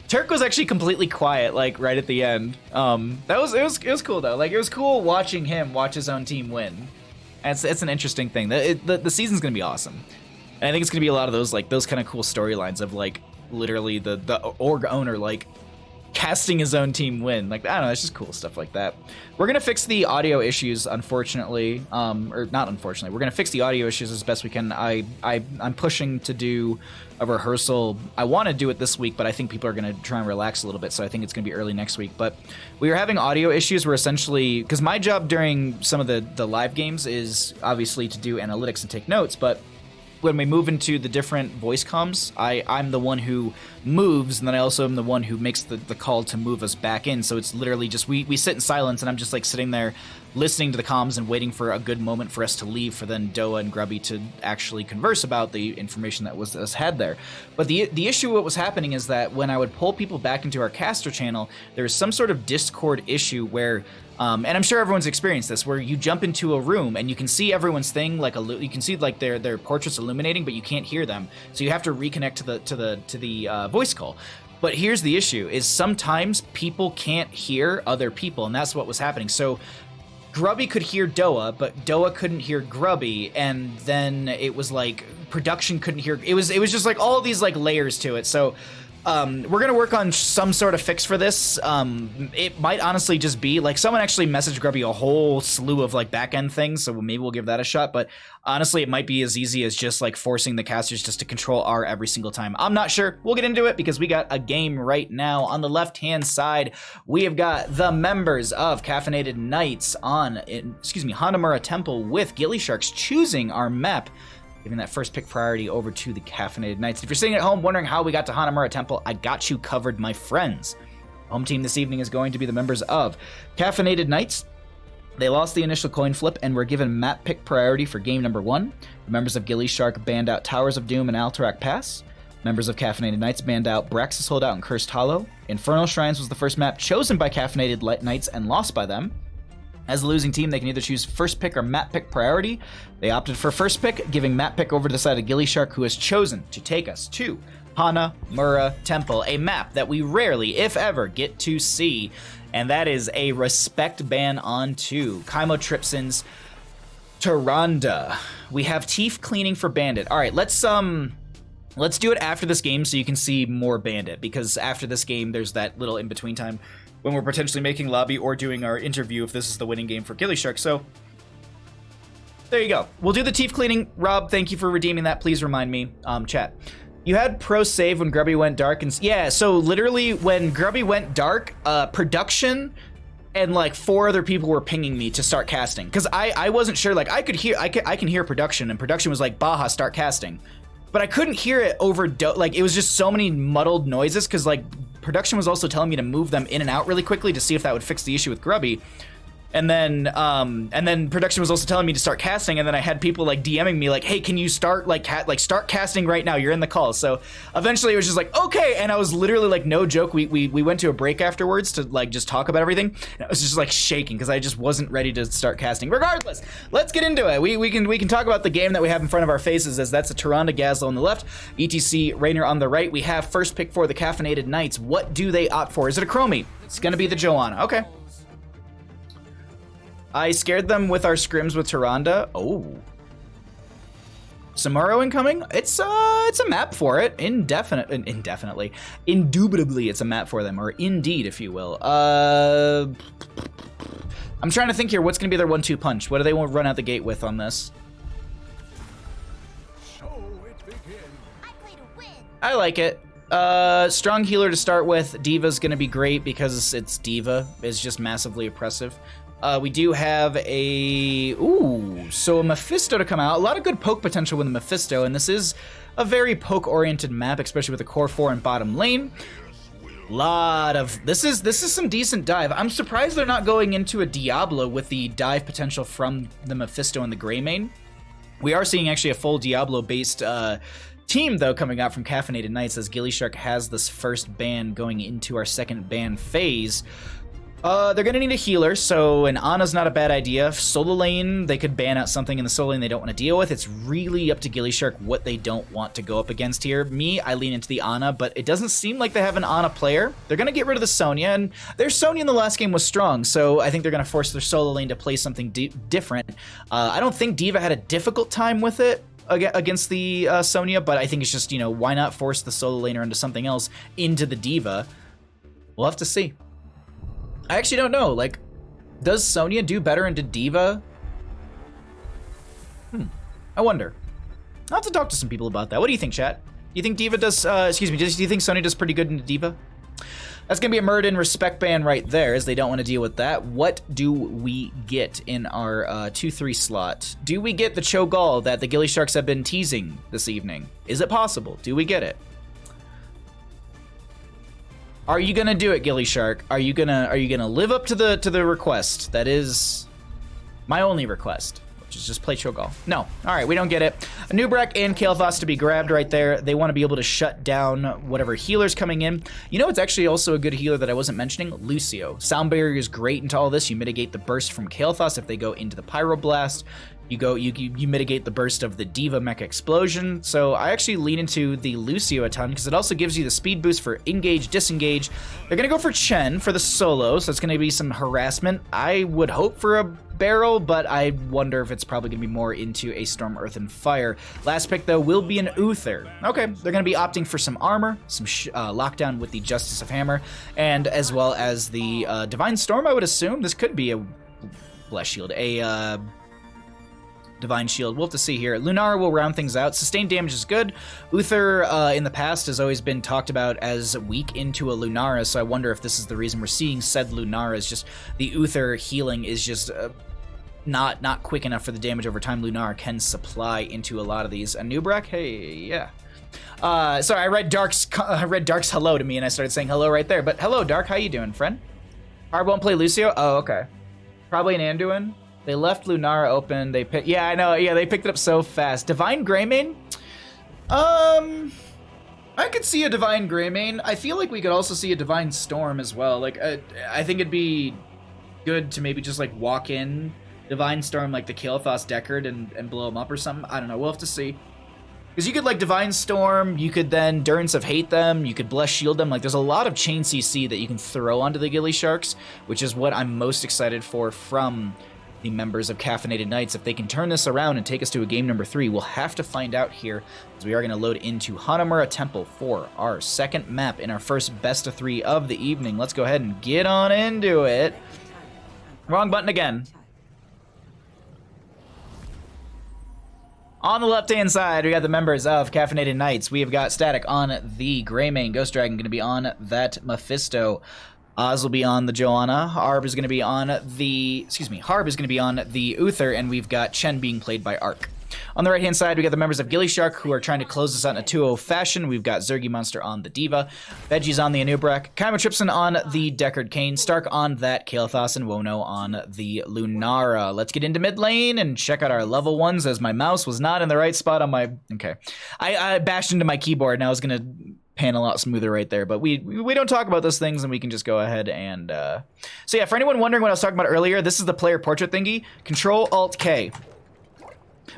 Turk was actually completely quiet, like, right at the end. It was cool, though. Like, it was cool watching him watch his own team win. And it's an interesting thing. The season's going to be awesome. And I think it's going to be a lot of those, like, those kind of cool storylines of, like, literally the org owner, like, casting his own team win. Like, I don't know, it's just cool stuff like that. We're going to fix the audio issues, unfortunately. Or not unfortunately. We're going to fix the audio issues as best we can. I'm pushing to do a rehearsal. I want to do it this week, but I think people are going to try and relax a little bit, so I think it's going to be early next week. But we were having audio issues where essentially... Because my job during some of the live games is obviously to do analytics and take notes, but when we move into the different voice comms, I'm the one who moves, and then I also am the one who makes the call to move us back in. So it's literally just, we sit in silence, and I'm just like sitting there listening to the comms and waiting for a good moment for us to leave, for then Doa and Grubby to actually converse about the information that was had there. But the issue what was happening is that when I would pull people back into our caster channel, there was some sort of Discord issue where and I'm sure everyone's experienced this, where you jump into a room and you can see everyone's thing, like you can see like their portraits illuminating, but you can't hear them. So you have to reconnect to the voice call. But here's the issue: is sometimes people can't hear other people, and that's what was happening. So Grubby could hear Doa, but Doa couldn't hear Grubby, and then it was like production couldn't hear. It was just like all of these like layers to it. So we're gonna work on some sort of fix for this. It might honestly just be like someone actually messaged Grubby a whole slew of like back end things, so maybe we'll give that a shot. But honestly, it might be as easy as just like forcing the casters just to control R every single time. I'm not sure. We'll get into it because we got a game right now. On the left hand side, we have got the members of Caffeinated Knights on, Hanamura Temple with gillySharks choosing our map, giving that first pick priority over to the Caffeinated Knights. If you're sitting at home wondering how we got to Hanamura Temple, I got you covered, my friends. Home team this evening is going to be the members of Caffeinated Knights. They lost the initial coin flip and were given map pick priority for game number 1. The members of gillyShark banned out Towers of Doom and Alterac Pass. Members of Caffeinated Knights banned out Braxis Holdout and Cursed Hollow. Infernal Shrines was the first map chosen by Caffeinated Knights and lost by them. As the losing team, they can either choose first pick or map pick priority. They opted for first pick, giving map pick over to the side of gillyShark, who has chosen to take us to Hanamura Temple, a map that we rarely, if ever, get to see. And that is a respect ban on 2. Kaimo Tripson's Tyrande. We have Teeth Cleaning for Bandit. All right, let's do it after this game so you can see more Bandit, because after this game, there's that little in-between time when we're potentially making lobby or doing our interview if this is the winning game for gillyShark. So there you go. We'll do the teeth cleaning. Rob, thank you for redeeming that. Please remind me, chat. You had pro save when Grubby went dark, and yeah, so literally when Grubby went dark, production and like 4 other people were pinging me to start casting because I wasn't sure. Like I can hear production, and production was like, Baja, start casting, but I couldn't hear it over like it was just so many muddled noises because like production was also telling me to move them in and out really quickly to see if that would fix the issue with Grubby. And then production was also telling me to start casting, and then I had people like DMing me like, hey, can you start start casting right now, you're in the call. So eventually it was just like, okay, and I was literally like, no joke, we went to a break afterwards to like just talk about everything, and I was just like shaking because I just wasn't ready to start casting. Regardless, let's get into it. We can talk about the game that we have in front of our faces, as that's a Tyrande Gazlowe on the left, ETC Raynor on the right. We have first pick for the Caffeinated Knights. What do they opt for? Is it a Chromie? It's gonna be the Joanna. Okay. I scared them with our scrims with Tyrande. Oh. Samuro incoming? It's a map for it. Indefinitely. Indubitably, it's a map for them, or indeed, if you will. I'm trying to think here, what's going to be their 1-2 punch? What do they want to run out the gate with on this? I like it. Strong healer to start with. Diva's going to be great because it's Diva. It's just massively oppressive. We do have a Mephisto to come out. A lot of good poke potential with the Mephisto, and this is a very poke-oriented map, especially with the core 4 and bottom lane. This is some decent dive. I'm surprised they're not going into a Diablo with the dive potential from the Mephisto and the Greymane. We are seeing actually a full Diablo-based team, though, coming out from Caffeinated Knights, as gillyShark has this first ban going into our second ban phase. They're going to need a healer, so an Ana's not a bad idea. Solo lane, they could ban out something in the solo lane they don't want to deal with. It's really up to gillyShark what they don't want to go up against here. Me, I lean into the Ana, but it doesn't seem like they have an Ana player. They're going to get rid of the Sonya, and their Sonya in the last game was strong, so I think they're going to force their solo lane to play something different. I don't think Diva had a difficult time with it against the Sonya, but I think it's just, why not force the solo laner into something else, into the Diva? We'll have to see. I actually don't know. Like, does Sonya do better into Diva? I wonder. I'll have to talk to some people about that. What do you think, chat? Do you think Diva does, do you think Sonya does pretty good into Diva? That's going to be a Muradin respect ban right there, as they don't want to deal with that. What do we get in our 2-3 slot? Do we get the Cho'Gall that the gillySharks have been teasing this evening? Is it possible? Do we get it? Are you gonna do it, gillyShark? Are you gonna live up to the request? That is my only request, which is just play Cho'Gall. No. All right, we don't get it. Nubrak and Kael'thas to be grabbed right there. They want to be able to shut down whatever healer's coming in. You know, it's actually also a good healer that I wasn't mentioning, Lucio. Sound barrier is great into all this. You mitigate the burst from Kael'thas if they go into the Pyroblast. You mitigate the burst of the Diva Mech Explosion. So I actually lean into the Lucio a ton because it also gives you the speed boost for engage, disengage. They're going to go for Chen for the solo, so it's going to be some harassment. I would hope for a barrel, but I wonder if it's probably going to be more into a Storm, Earth, and Fire. Last pick, though, will be an Uther. Okay, they're going to be opting for some armor, some lockdown with the Justice of Hammer, and as well as the Divine Storm, I would assume. This could be a Bless Shield, a Divine Shield. We'll have to see here. Lunara will round things out. Sustained damage is good. Uther in the past has always been talked about as weak into a Lunara, so I wonder if this is the reason we're seeing said Lunara. Is just the Uther healing is just not quick enough for the damage over time Lunara can supply into a lot of these. A Nubrak? Hey, yeah. Sorry, I read Dark's hello to me and I started saying hello right there. But hello, Dark. How you doing, friend? Hard won't play Lucio? Oh, okay. Probably an Anduin. They left Lunara open. Yeah, I know. Yeah, they picked it up so fast. Divine Greymane? I could see a Divine Greymane. I feel like we could also see a Divine Storm as well. Like, I think it'd be good to maybe just, like, walk in Divine Storm like the Kael'thas Deckard and blow them up or something. I don't know. We'll have to see. Because you could, like, Divine Storm, you could then Endurance of Hate them, you could Bless Shield them. Like, there's a lot of chain CC that you can throw onto the gillySharks, which is what I'm most excited for from the members of Caffeinated Knights. If they can turn this around and take us to a game number 3, we'll have to find out here, as we are going to load into Hanamura Temple for our second map in our first best of 3 of the evening. Let's go ahead and get on into it. Wrong button again. On the left-hand side, we got the members of Caffeinated Knights. We have got Static on the Greymane. Ghost Dragon going to be on that Mephisto. Oz will be on the Joanna. Harb is going to be on the Uther, and we've got Chen being played by Ark. On the right-hand side, we got the members of gillyShark, who are trying to close this out in a 2-0 fashion. We've got Zergy Monster on the Diva, Veggies on the Anubrak, Chymotrypsin on the Deckard Cain, Stark on that Kael'thas, and Wono on the Lunara. Let's get into mid lane and check out our level 1s, as my mouse was not in the right spot on my... Okay. I bashed into my keyboard, and I was going to pan a lot smoother right there, but we don't talk about those things, and we can just go ahead and... So yeah, for anyone wondering what I was talking about earlier, this is the player portrait thingy. Control-Alt-K.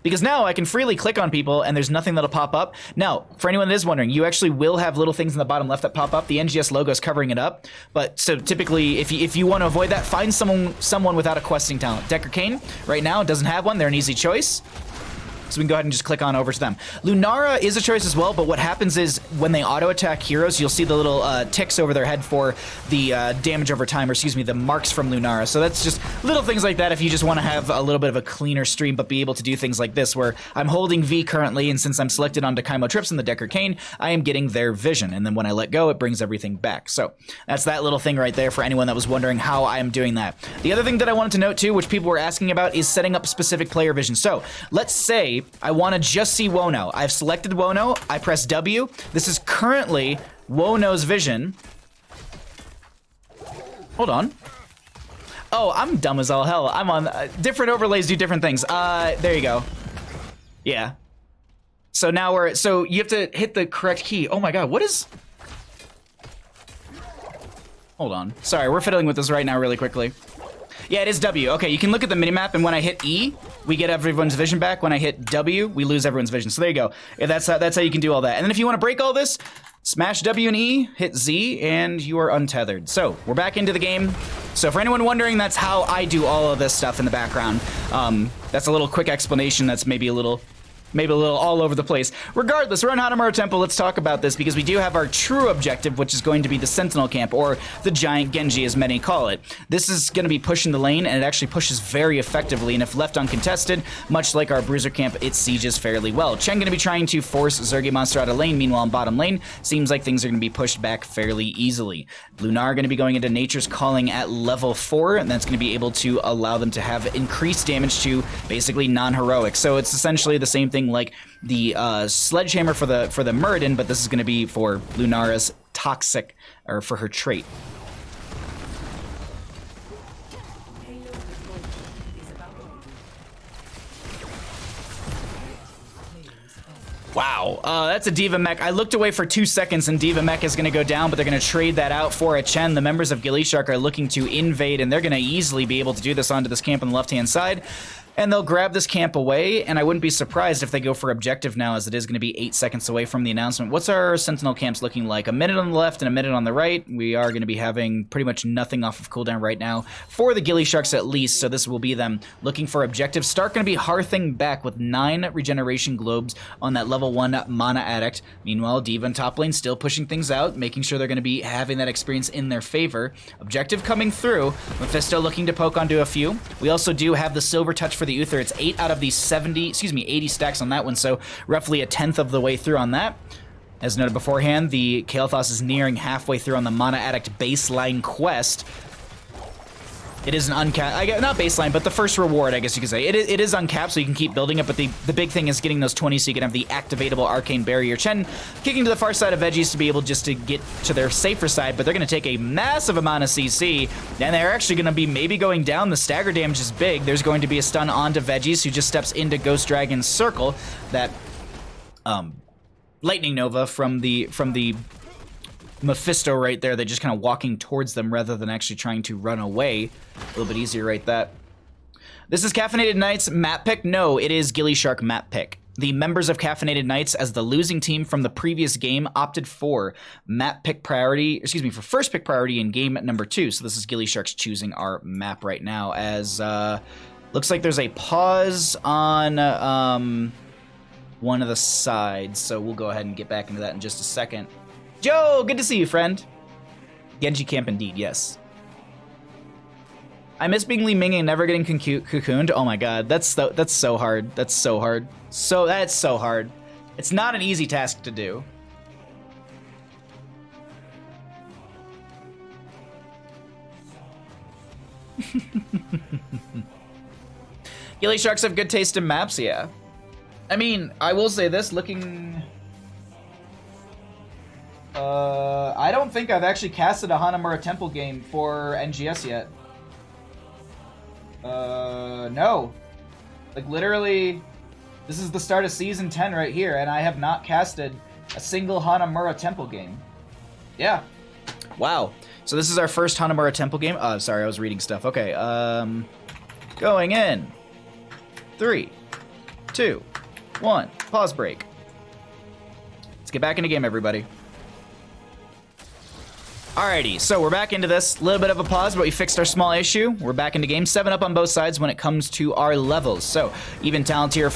Because now I can freely click on people and there's nothing that'll pop up. Now, for anyone that is wondering, you actually will have little things in the bottom left that pop up. The NGS logo is covering it up. But so typically, if you want to avoid that, find someone without a questing talent. Deckard Cain, right now, doesn't have one. They're an easy choice. So we can go ahead and just click on over to them. Lunara is a choice as well, but what happens is when they auto-attack heroes, you'll see the little ticks over their head for the damage over time, or excuse me, the marks from Lunara. So that's just little things like that if you just want to have a little bit of a cleaner stream, but be able to do things like this, where I'm holding V currently, and since I'm selected onto Chymotrypsin, the Deckard Cain, I am getting their vision, and then when I let go, it brings everything back. So that's that little thing right there for anyone that was wondering how I am doing that. The other thing that I wanted to note too, which people were asking about, is setting up specific player vision. So let's say I want to just see Wono. I've selected Wono. I press W. This is currently Wono's vision. Hold on. Oh, I'm dumb as all hell. I'm on different overlays do different things. There you go. Yeah. So now so you have to hit the correct key. Oh my God, what is... Hold on. Sorry, we're fiddling with this right now really quickly. Yeah, it is W. Okay, you can look at the minimap, and when I hit E, we get everyone's vision back. When I hit W, we lose everyone's vision. So there you go. Yeah, that's how you can do all that. And then if you want to break all this, smash W and E, hit Z, and you are untethered. So we're back into the game. So for anyone wondering, that's how I do all of this stuff in the background. That's a little quick explanation that's maybe a little all over the place. Regardless, we're on Hanamaru Temple. Let's talk about this, because we do have our true objective, which is going to be the Sentinel Camp, or the Giant Genji, as many call it. This is going to be pushing the lane, and it actually pushes very effectively, and if left uncontested, much like our Bruiser Camp, it sieges fairly well. Chen going to be trying to force Zergy Monster out of lane. Meanwhile, in bottom lane, seems like things are going to be pushed back fairly easily. Lunar going to be going into Nature's Calling at level 4, and that's going to be able to allow them to have increased damage to basically non-heroic. So it's essentially the same thing like the Sledgehammer for the Muradin, but this is going to be for Lunara's Toxic, or for her trait. Wow, that's a Diva Mech. I looked away for 2 seconds and Diva Mech is going to go down, but they're going to trade that out for a Chen. The members of gillyShark are looking to invade, and they're going to easily be able to do this onto this camp on the left-hand side. And they'll grab this camp away, and I wouldn't be surprised if they go for objective now, as it is going to be 8 seconds away from the announcement. What's our Sentinel camps looking like? A minute on the left and a minute on the right. We are going to be having pretty much nothing off of cooldown right now, for the gillySharks at least, so this will be them looking for objective. Stark going to be hearthing back with 9 regeneration globes on that level 1 Mana Addict. Meanwhile, Diva in top lane still pushing things out, making sure they're going to be having that experience in their favor. Objective coming through. Mephisto looking to poke onto a few. We also do have the Silver Touch for the Uther. It's 8 out of the 80 stacks on that one, so roughly a 10th of the way through on that. As noted beforehand, the Kael'thas is nearing halfway through on the Mana Addict baseline quest. It is an uncapped, not baseline, but the first reward, I guess you could say. It is uncapped, so you can keep building it, but the big thing is getting those 20 so you can have the activatable Arcane Barrier. Chen kicking to the far side of Veggies to be able just to get to their safer side, but they're going to take a massive amount of CC, and they're actually going to be maybe going down. The stagger damage is big. There's going to be a stun onto Veggies, who just steps into Ghost Dragon's circle. That Lightning Nova from the Mephisto right there. They're just kind of walking towards them rather than actually trying to run away. A little bit easier right that. This is Caffeinated Knights map pick. No, it is gillyShark map pick. The members of Caffeinated Knights, as the losing team from the previous game, opted for map pick priority, for first pick priority in game number 2. So this is gillySharks choosing our map right now, as looks like there's a pause on one of the sides. So we'll go ahead and get back into that in just a second. Joe, good to see you, friend. Genji camp indeed, yes. I miss being Li Ming and never getting cocooned. Oh my god, that's so hard. That's so hard. That's so hard. It's not an easy task to do. gillySharks have good taste in maps, yeah. I mean, I will say this, looking... I don't think I've actually casted a Hanamura Temple game for NGS yet. No. Like, literally, this is the start of Season 10 right here, and I have not casted a single Hanamura Temple game. Yeah. Wow. So this is our first Hanamura Temple game. Oh, sorry, I was reading stuff. Okay, going in. 3, 2, 1. Pause break. Let's get back in the game, everybody. Alrighty, so we're back into this. A little bit of a pause, but we fixed our small issue. We're back into game. 7 up on both sides when it comes to our levels. So, even talent here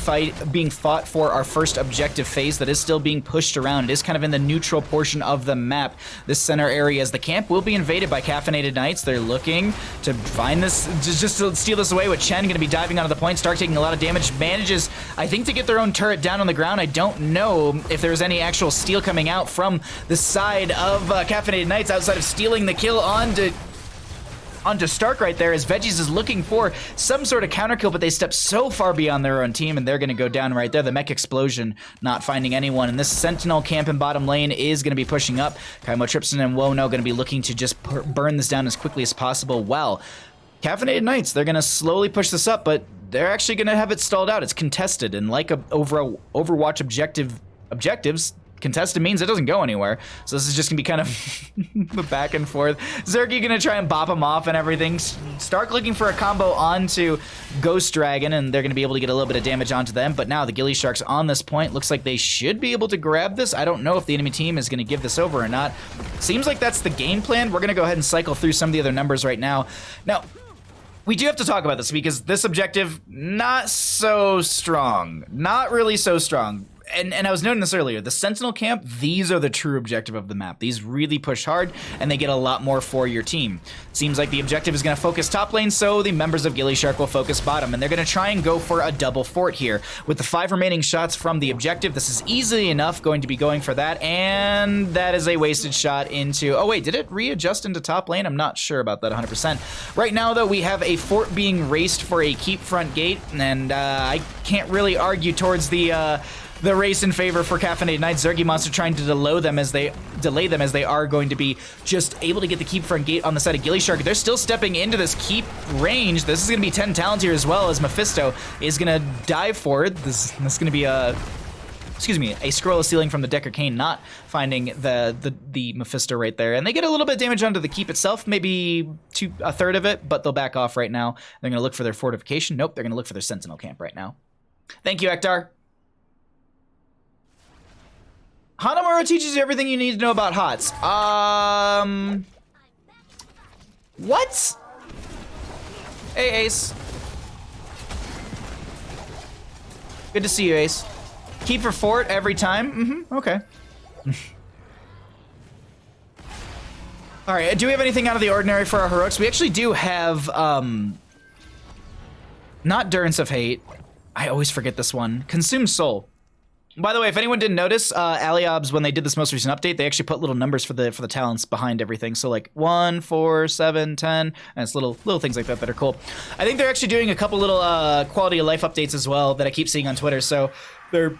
being fought for our first objective phase that is still being pushed around. It is kind of in the neutral portion of the map. This center area as the camp will be invaded by Caffeinated Knights. They're looking to find this, just to steal this away with Chen going to be diving onto the point. Stark taking a lot of damage. Manages, I think, to get their own turret down on the ground. I don't know if there's any actual steal coming out from the side of Caffeinated Knights outside of stealing the kill onto Stark right there, as Veggies is looking for some sort of counter kill, but they step so far beyond their own team, and they're going to go down right there. The mech explosion not finding anyone, and this Sentinel camp in bottom lane is going to be pushing up. Kaimo Tripson and Wono going to be looking to just burn this down as quickly as possible. Well, Caffeinated Knights, they're going to slowly push this up, but they're actually going to have it stalled out. It's contested, and like Overwatch objectives, contested means it doesn't go anywhere. So this is just gonna be kind of the back and forth. Zergy gonna try and bop him off and everything. Stark looking for a combo onto Ghost Dragon, and they're gonna be able to get a little bit of damage onto them. But now the gillySharks on this point, looks like they should be able to grab this. I don't know if the enemy team is gonna give this over or not. Seems like that's the game plan. We're gonna go ahead and cycle through some of the other numbers right now. Now, we do have to talk about this because this objective, not so strong. Not really so strong. And I was noting this earlier, the Sentinel camp, these are the true objective of the map. These really push hard, and they get a lot more for your team. Seems like the objective is going to focus top lane, so the members of gillyShark will focus bottom, and they're going to try and go for a double fort here. With the 5 remaining shots from the objective, this is easily enough going to be going for that, and that is a wasted shot into... Oh wait, did it readjust into top lane? I'm not sure about that 100%. Right now, though, we have a fort being raced for a keep front gate, and I can't really argue towards the race in favor for Caffeinated Knights. Zergy Monster trying to delay them as they are going to be just able to get the keep front gate on the side of gillyShark. They're still stepping into this keep range. This is going to be 10 talent here as well, as Mephisto is going to dive for it. This is going to be a scroll of stealing from the Decker Cane, not finding the Mephisto right there. And they get a little bit of damage onto the keep itself, maybe a third of it, but they'll back off right now. They're going to look for their fortification. Nope, they're going to look for their Sentinel camp right now. Thank you, Ektar. Hanamura teaches you everything you need to know about HOTS. What? Hey, Ace. Good to see you, Ace. Keep for fort every time? Okay. Alright, do we have anything out of the ordinary for our heroics? We actually do have, not Durance of Hate. I always forget this one. Consume Soul. By the way, if anyone didn't notice, Aliobs, when they did this most recent update, they actually put little numbers for the talents behind everything. So like 1, 4, 7, 10, and it's little things like that that are cool. I think they're actually doing a couple little quality of life updates as well that I keep seeing on Twitter. So they're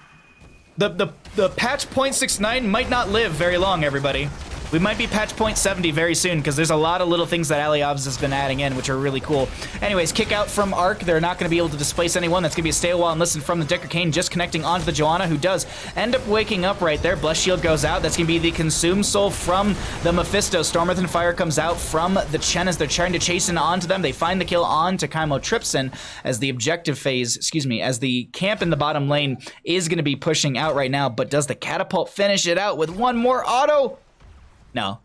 the patch 0.69 might not live very long, everybody. We might be patch 0.70 very soon, because there's a lot of little things that Aliobs has been adding in, which are really cool. Anyways, kick out from Arc. They're not going to be able to displace anyone. That's going to be a stay a while and listen from the Decker Cane, just connecting onto the Joanna, who does end up waking up right there. Bless Shield goes out. That's going to be the Consume Soul from the Mephisto. Storm Earth and Fire comes out from the Chen as they're trying to chase in onto them. They find the kill on to Kaimo Tripson as the objective phase, as the camp in the bottom lane is going to be pushing out right now. But does the Catapult finish it out with one more auto? No.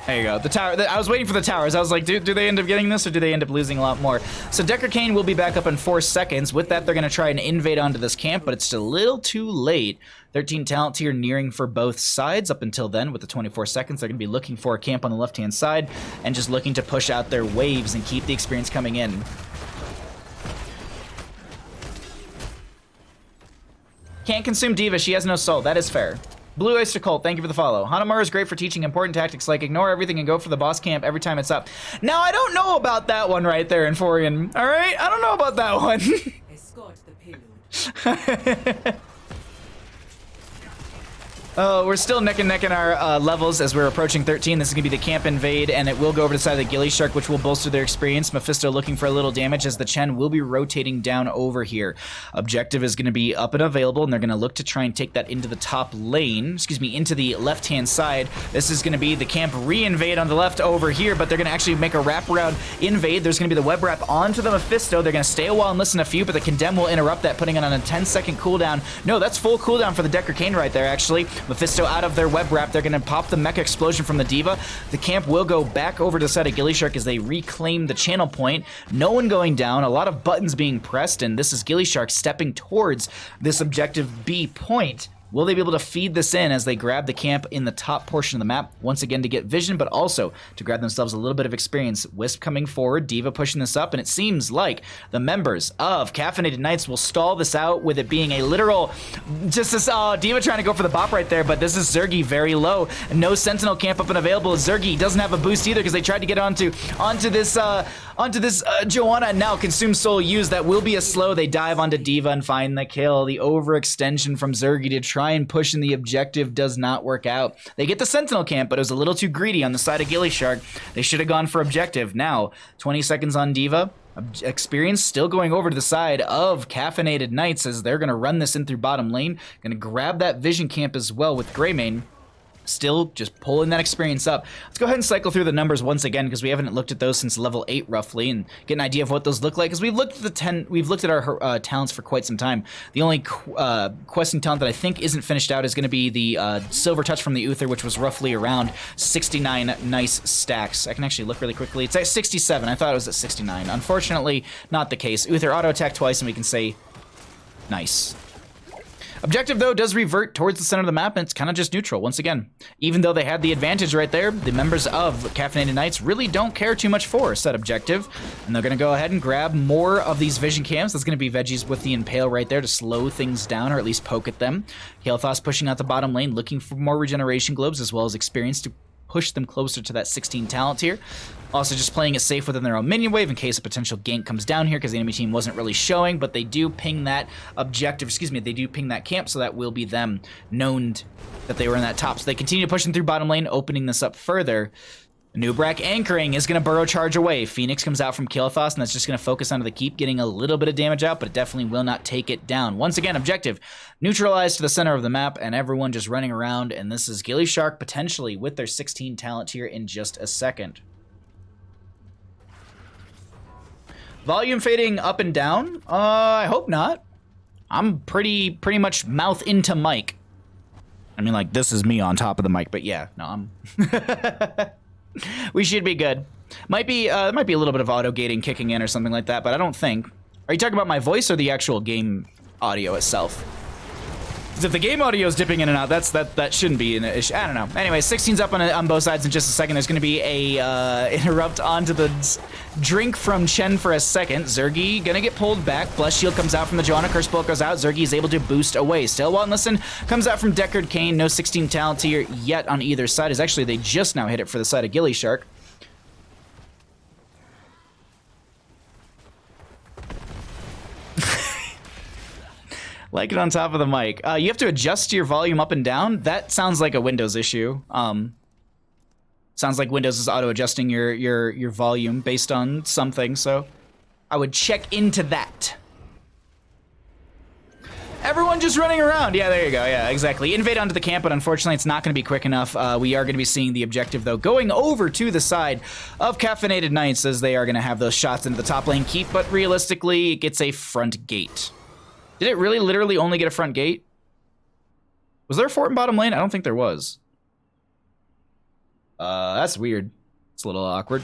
There you go. The tower. I was waiting for the towers. I was like, do they end up getting this, or do they end up losing a lot more? So Decker Cane will be back up in 4 seconds. With that, they're going to try and invade onto this camp, but it's a little too late. 13 talent tier nearing for both sides. Up until then, with the 24 seconds, they're going to be looking for a camp on the left-hand side and just looking to push out their waves and keep the experience coming in. Can't consume Diva. She has no soul. That is fair. Blue Oyster Cult, thank you for the follow. Hanamaru is great for teaching important tactics like ignore everything and go for the boss camp every time it's up. Now, I don't know about that one right there, Inforian. All right? I don't know about that one. Escort the payload. We're still neck and neck in our levels as we're approaching 13. This is going to be the camp invade, and it will go over to the side of the gillyShark, which will bolster their experience. Mephisto looking for a little damage as the Chen will be rotating down over here. Objective is going to be up and available, and they're going to look to try and take that into the top lane, into the left-hand side. This is going to be the camp re-invade on the left over here, but they're going to actually make a wraparound invade. There's going to be the web wrap onto the Mephisto. They're going to stay a while and listen a few, but the Condemn will interrupt that, putting it on a 10-second cooldown. No, that's full cooldown for the Decker Kane right there, actually. Mephisto out of their web wrap. They're going to pop the Mecha Explosion from the Diva. The camp will go back over to the side of gillyShark as they reclaim the channel point. No one going down. A lot of buttons being pressed, and this is gillyShark stepping towards this objective B point. Will they be able to feed this in as they grab the camp in the top portion of the map, once again to get vision, but also to grab themselves a little bit of experience? Wisp coming forward, Diva pushing this up, and it seems like the members of Caffeinated Knights will stall this out with it being a literal, just this, Diva trying to go for the bop right there, but this is Zergy very low. No Sentinel camp up and available. Zergy doesn't have a boost either because they tried to get onto this Joanna, and now Consume Soul used. That will be a slow. They dive onto Diva and find the kill. The overextension from Zergy to try and push in the objective does not work out. They get the Sentinel camp, but it was a little too greedy on the side of gillyShark. They should have gone for objective. Now, 20 seconds on Diva. Experience still going over to the side of Caffeinated Knights as they're going to run this in through bottom lane. Going to grab that vision camp as well with Greymane. Still just pulling that experience up. Let's go ahead and cycle through the numbers once again because we haven't looked at those since level 8 roughly, and get an idea of what those look like. Because we've looked at our talents for quite some time. The only questing talent that I think isn't finished out is going to be the Silver Touch from the Uther, which was roughly around 69 nice stacks. I can actually look really quickly. It's at 67. I thought it was at 69. Unfortunately, not the case. Uther auto attack twice, and we can say nice. Objective, though, does revert towards the center of the map, and it's kind of just neutral once again. Even though they had the advantage right there, the members of Caffeinated Knights really don't care too much for said objective, and they're going to go ahead and grab more of these vision camps. That's going to be Veggies with the Impale right there to slow things down, or at least poke at them. Kael'thas pushing out the bottom lane, looking for more regeneration globes as well as experience to push them closer to that 16 talent tier. Also just playing it safe within their own minion wave in case a potential gank comes down here because the enemy team wasn't really showing, but they do ping that objective, they do ping that camp, so that will be them known that they were in that top. So they continue pushing through bottom lane, opening this up further. Nubrak anchoring is going to burrow charge away. Phoenix comes out from Kael'thas, and that's just going to focus onto the keep, getting a little bit of damage out, but it definitely will not take it down. Once again, objective neutralized to the center of the map, and everyone just running around, and this is gillyShark potentially with their 16 talent tier in just a second. Volume fading up and down? I hope not. I'm pretty much mouth into mic. I mean, like, this is me on top of the mic, but yeah, no, I'm... We should be good. Might be a little bit of auto gating kicking in or something like that, but I don't think. Are you talking about my voice or the actual game audio itself? Because if the game audio is dipping in and out, that shouldn't be an issue. I don't know. Anyway, 16's up on both sides in just a second. There's going to be a interrupt onto the drink from Chen for a second. Zergy gonna get pulled back. Bless Shield comes out from the Joanna. Curse Bolt goes out. Zergy is able to boost away. Still Wild and Listen comes out from Deckard Kane. No 16 talent tier yet on either side. Is actually they just now hit it for the side of gillyShark. Like it on top of the mic. You have to adjust your volume up and down. That sounds like a Windows issue. Sounds like Windows is auto-adjusting your volume based on something, so I would check into that. Everyone just running around. Yeah, there you go. Yeah, exactly. Invade onto the camp, but unfortunately it's not going to be quick enough. We are going to be seeing the objective, though, going over to the side of Caffeinated Knights as they are going to have those shots into the top lane keep, but realistically it gets a front gate. Did it really literally only get a front gate? Was there a fort in bottom lane? I don't think there was. That's weird. It's a little awkward.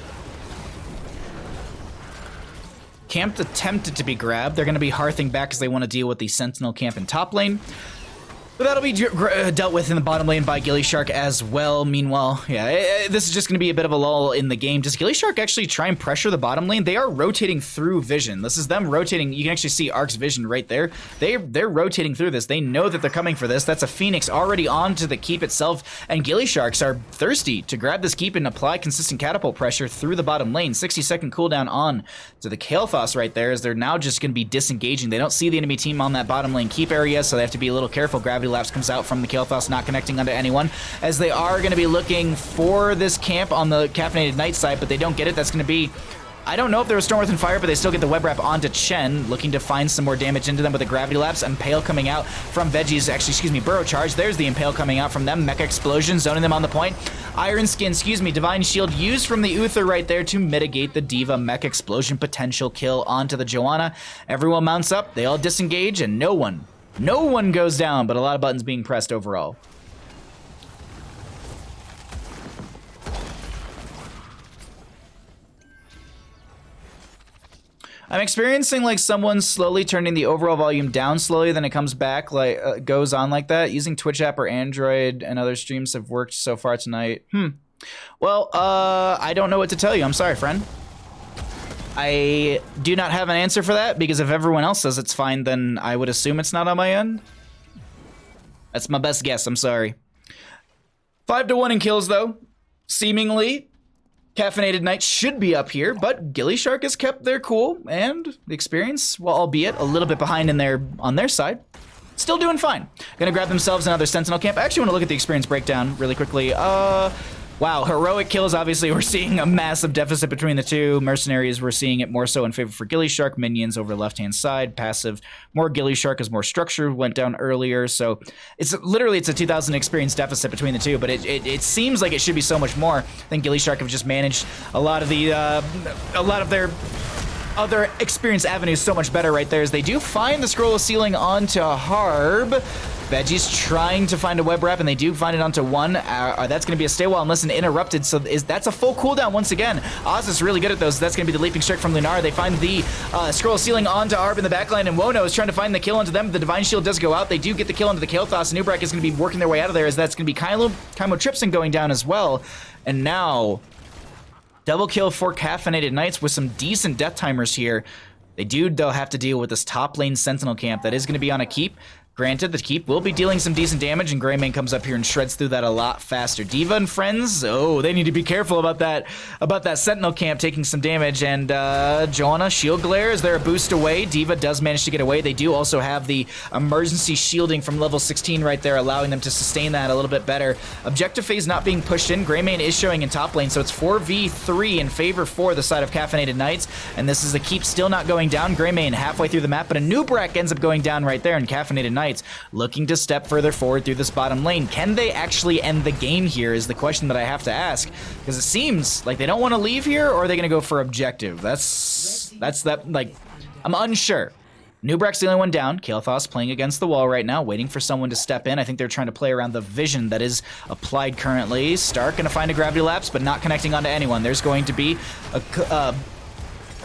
Camp attempted to be grabbed. They're going to be hearthing back because they want to deal with the Sentinel camp in top lane. But that'll be dealt with in the bottom lane by gillyShark as well. Meanwhile, yeah, this is just going to be a bit of a lull in the game. Does gillyShark actually try and pressure the bottom lane? They are rotating through vision. This is them rotating. You can actually see Ark's vision right there. They're rotating through this. They know that they're coming for this. That's a Phoenix already onto the keep itself, and gillySharks are thirsty to grab this keep and apply consistent catapult pressure through the bottom lane. 60-second cooldown on to the Kael'thas right there, as they're now just going to be disengaging. They don't see the enemy team on that bottom lane keep area, so they have to be a little careful. Gravity Lapse comes out from the Kael'thas, not connecting onto anyone, as they are going to be looking for this camp on the Caffeinated Knight side, but they don't get it. That's going to be, I don't know if there was Storm Within Fire, but they still get the web wrap onto Chen, looking to find some more damage into them with a Gravity Lapse. Impale coming out from Veggies, actually, excuse me, Burrow Charge. There's the Impale coming out from them. Mecha Explosion, zoning them on the point. Iron Skin, excuse me, Divine Shield used from the Uther right there to mitigate the Diva Mecha Explosion potential kill onto the Joanna. Everyone mounts up, they all disengage, and no one goes down, but a lot of buttons being pressed overall. I'm experiencing like someone slowly turning the overall volume down slowly, then it comes back, like goes on like that. Using Twitch app or Android and other streams have worked so far tonight. Well, I don't know what to tell you. I'm sorry, friend. I do not have an answer for that, because if everyone else says it's fine, then I would assume it's not on my end. That's my best guess. I'm sorry. 5-1 in kills, though. Seemingly, Caffeinated Knight should be up here, but gillyShark has kept their cool, and the experience, well, albeit a little bit behind on their side, still doing fine. Gonna grab themselves another Sentinel camp. I actually want to look at the experience breakdown really quickly. Wow, heroic kills, obviously, we're seeing a massive deficit between the two. Mercenaries, we're seeing it more so in favor for gillyShark. Minions over the left-hand side. Passive, more gillyShark as more structure went down earlier. So it's literally, it's a 2,000 experience deficit between the two, but it seems like it should be so much more. I think gillyShark have just managed a lot of their other experience avenues so much better right there, as they do find the Scroll of Sealing onto Harb. Veggie's trying to find a web wrap, and they do find it onto one. That's going to be a stay while unless an interrupted, so that's a full cooldown once again. Oz is really good at those, so that's going to be the Leaping Strike from Lunar. They find the Scroll of Sealing onto Arb in the backline, and Wono is trying to find the kill onto them. The Divine Shield does go out. They do get the kill onto the Kael'thas. Nubrak is going to be working their way out of there, as that's going to be Kymo Tripson going down as well. And now, double kill for Caffeinated Knights with some decent death timers here. They do, though, have to deal with this top lane Sentinel camp that is going to be on a keep. Granted, the keep will be dealing some decent damage, and Greymane comes up here and shreds through that a lot faster. D.Va and friends, oh, they need to be careful about that Sentinel camp taking some damage. And Joanna, Shield Glare, is there a boost away? D.Va does manage to get away. They do also have the emergency shielding from level 16 right there, allowing them to sustain that a little bit better. Objective phase not being pushed in. Greymane is showing in top lane, so it's 4v3 in favor for the side of Caffeinated Knights. And this is the keep still not going down. Greymane halfway through the map, but a Nubrak ends up going down right there, and Caffeinated Knights looking to step further forward through this bottom lane. Can they actually end the game here is the question that I have to ask, because it seems like they don't want to leave here, or are they going to go for objective? That's that, like, I'm unsure. Nubrak's the only one down. Kael'thas playing against the wall right now, waiting for someone to step in. I think they're trying to play around the vision that is applied currently. Stark going to find a Gravity Lapse, but not connecting onto anyone. There's going to be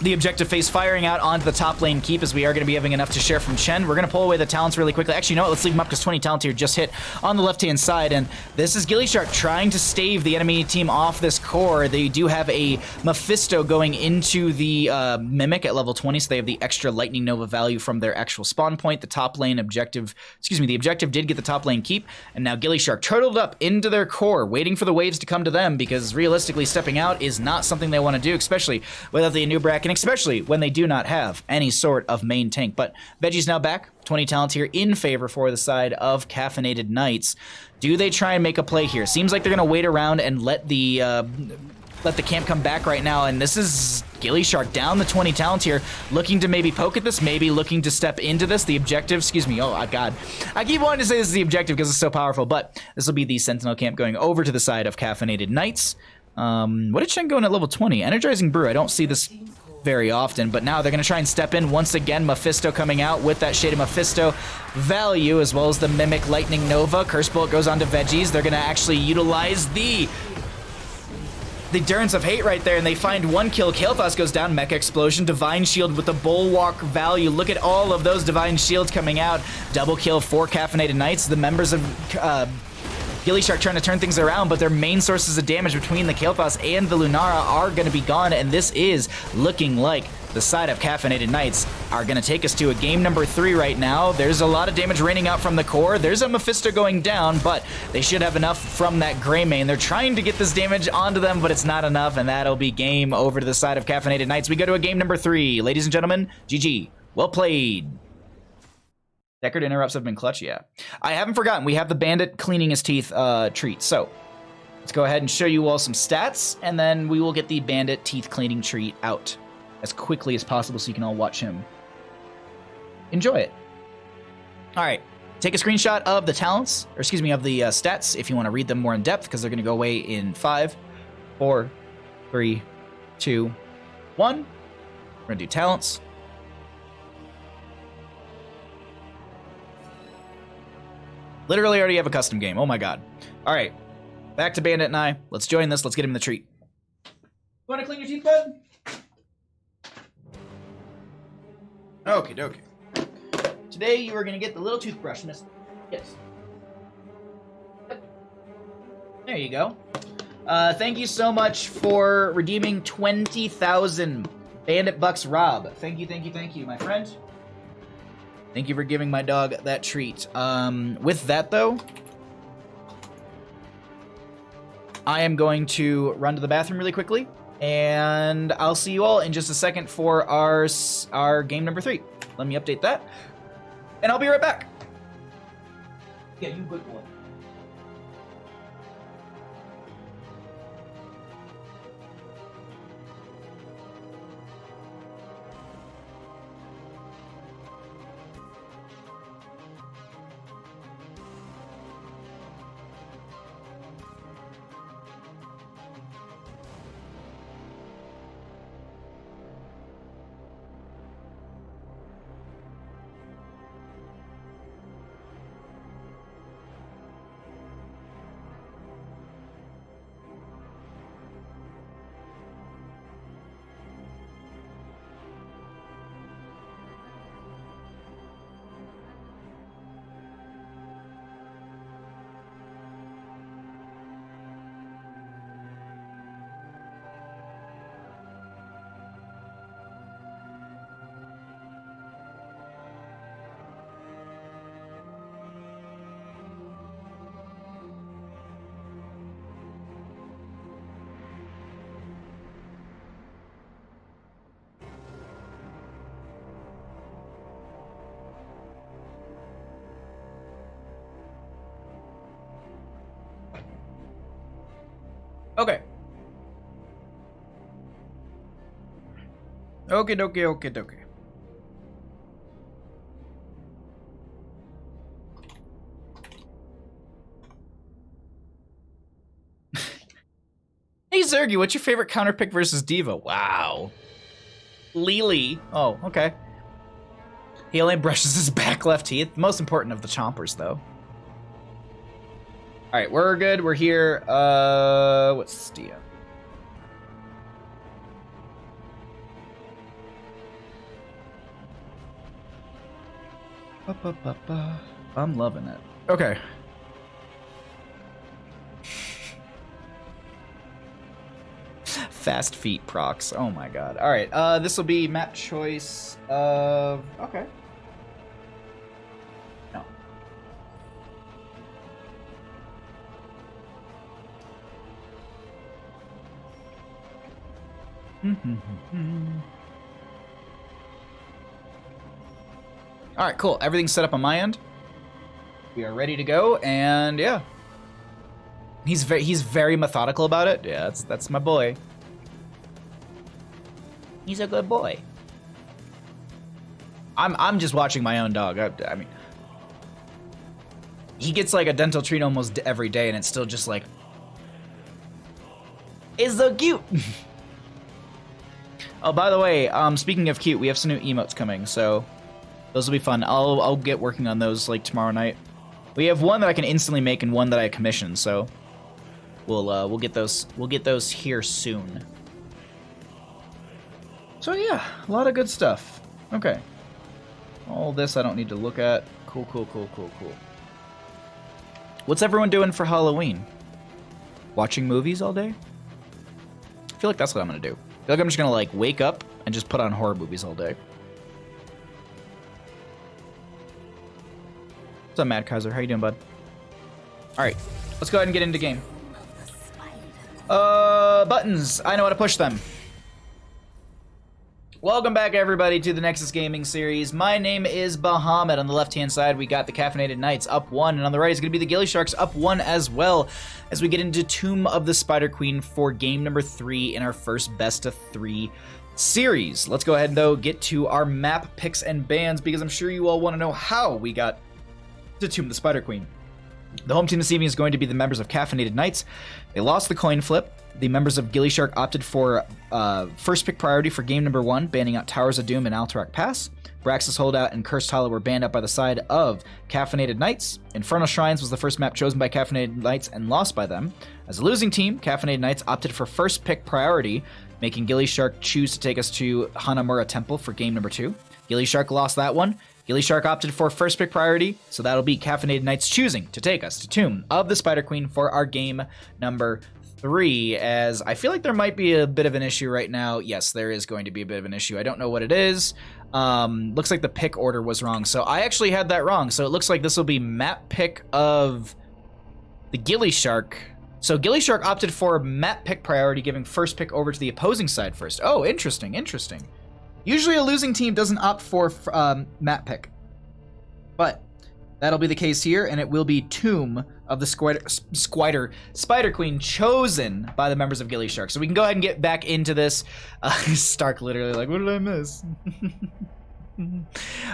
the objective phase firing out onto the top lane keep, as we are going to be having enough to share from Chen. We're going to pull away the talents really quickly. Actually, you know what? Let's leave them up, because 20 talents here just hit on the left-hand side, and this is gillyShark trying to stave the enemy team off this core. They do have a Mephisto going into the Mimic at level 20, so they have the extra Lightning Nova value from their actual spawn point. The top lane objective, the objective did get the top lane keep, and now gillyShark turtled up into their core, waiting for the waves to come to them, because realistically stepping out is not something they want to do, especially without the Nubrak, and especially when they do not have any sort of main tank. But Veggie's now back. 20 talents here in favor for the side of Caffeinated Knights. Do they try and make a play here? Seems like they're going to wait around and let the camp come back right now, and this is gillyShark down the 20 talents here, looking to maybe poke at this, maybe looking to step into this. The objective, excuse me, oh god, I keep wanting to say this is the objective because it's so powerful, but this will be the Sentinel camp going over to the side of Caffeinated Knights. What did Chen go in at level 20? Energizing Brew, I don't see this very often, but now they're going to try and step in once again. Mephisto coming out with that Shade of Mephisto value, as well as the Mimic Lightning Nova. Curse Bolt goes on to Veggies. They're going to actually utilize the the Durance of Hate right there, and they find 1 kill. Kael'thas goes down, Mecha Explosion, Divine Shield with the Bulwark value. Look at all of those Divine Shields coming out. Double kill for Caffeinated Knights. The members of gillyShark trying to turn things around, but their main sources of damage between the Kael'thas and the Lunara are going to be gone, and this is looking like the side of Caffeinated Knights are going to take us to a game number 3 right now. There's a lot of damage raining out from the core. There's a Mephisto going down, but they should have enough from that Greymane. They're trying to get this damage onto them, but it's not enough, and that'll be game over to the side of Caffeinated Knights. We go to a game number 3. Ladies and gentlemen, GG. Well played. Deckard interrupts have been clutch, yeah. I haven't forgotten, we have the Bandit cleaning his teeth treat, so let's go ahead and show you all some stats, and then we will get the Bandit teeth cleaning treat out as quickly as possible so you can all watch him enjoy it. All right, take a screenshot of the talents, or excuse me, of the stats if you want to read them more in depth, because they're going to go away in 5, 4, 3, 2, 1. We're going to do talents. Literally already have a custom game. Oh my god. All right, back to Bandit and I. Let's join this. Let's get him the treat. You want to clean your teeth, bud? Okay, dokie. Today you are going to get the little toothbrush, mister. Yes. Yep. There you go. Thank you so much for redeeming 20,000 Bandit Bucks, Rob. Thank you, thank you, thank you, my friend. Thank you for giving my dog that treat. With that, though, I am going to run to the bathroom really quickly, and I'll see you all in just a second for our game number 3. Let me update that, and I'll be right back. Yeah, you good boy. Okay. Okay, dokie, okay, dokie. Hey, Zergy, what's your favorite counter pick versus Diva? Wow. Lily. Oh, okay. He only brushes his back left teeth. Most important of the chompers, though. All right, we're good. We're here. What's Stia? I'm loving it. Okay. Fast feet procs. Oh my god. All right. This will be map choice of. Okay. No. All right, cool. Everything's set up on my end. We are ready to go, and yeah, he's very methodical about it. Yeah, that's my boy. He's a good boy. I'm just watching my own dog. I mean, he gets like a dental treat almost every day, and it's still just like, it's so cute. Oh, by the way, speaking of cute, we have some new emotes coming, so those will be fun. I'll get working on those like tomorrow night. We have one that I can instantly make and one that I commissioned, so we'll get those here soon. So yeah, a lot of good stuff. Okay. All this I don't need to look at. Cool. What's everyone doing for Halloween? Watching movies all day? I feel like that's what I'm gonna do. I feel like I'm just gonna like wake up and just put on horror movies all day. What's up, Mad Kaiser? How you doing, bud? Alright, let's go ahead and get into game. Buttons. I know how to push them. Welcome back, everybody, to the Nexus Gaming Series. My name is Bahamut. On the left-hand side, we got the Caffeinated Knights up 1, and on the right is going to be the gillySharks up 1 as well, as we get into Tomb of the Spider Queen for game number 3 in our first best-of-3 series. Let's go ahead, though, get to our map picks and bans, because I'm sure you all want to know how we got to Tomb of the Spider Queen. The home team this evening is going to be the members of Caffeinated Knights. They lost the coin flip. The members of gillyShark opted for first pick priority for game number 1, banning out Towers of Doom and Alterac Pass. Braxis Holdout and Cursed Hollow were banned out by the side of Caffeinated Knights. Infernal Shrines was the first map chosen by Caffeinated Knights and lost by them. As a losing team, Caffeinated Knights opted for first pick priority, making gillyShark choose to take us to Hanamura Temple for game number 2. gillyShark lost that one. gillyShark opted for first pick priority, so that'll be Caffeinated Knights choosing to take us to Tomb of the Spider Queen for our game number 3, as I feel like there might be a bit of an issue right now. Yes, there is going to be a bit of an issue. I don't know what it is. Looks like the pick order was wrong, so I actually had that wrong. So it looks like this will be map pick of the gillyShark. So gillyShark opted for map pick priority, giving first pick over to the opposing side first. Oh, interesting. Usually a losing team doesn't opt for map pick, but that'll be the case here, and it will be Tomb of the Spider Queen chosen by the members of gillyShark. So we can go ahead and get back into this. Stark literally like, what did I miss?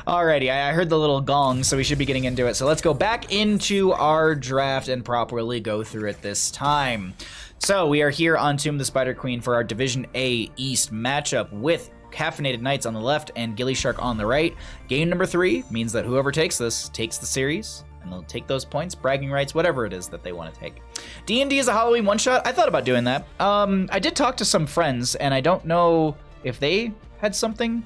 Alrighty, I heard the little gong, so we should be getting into it. So let's go back into our draft and properly go through it this time. So we are here on Tomb of the Spider Queen for our Division A East matchup with Caffeinated Knights on the left and gillyShark on the right. Game number 3 means that whoever takes this takes the series, and they'll take those points, bragging rights, whatever it is that they want to take. D&D is a Halloween one-shot. I thought about doing that. I did talk to some friends, and I don't know if they had something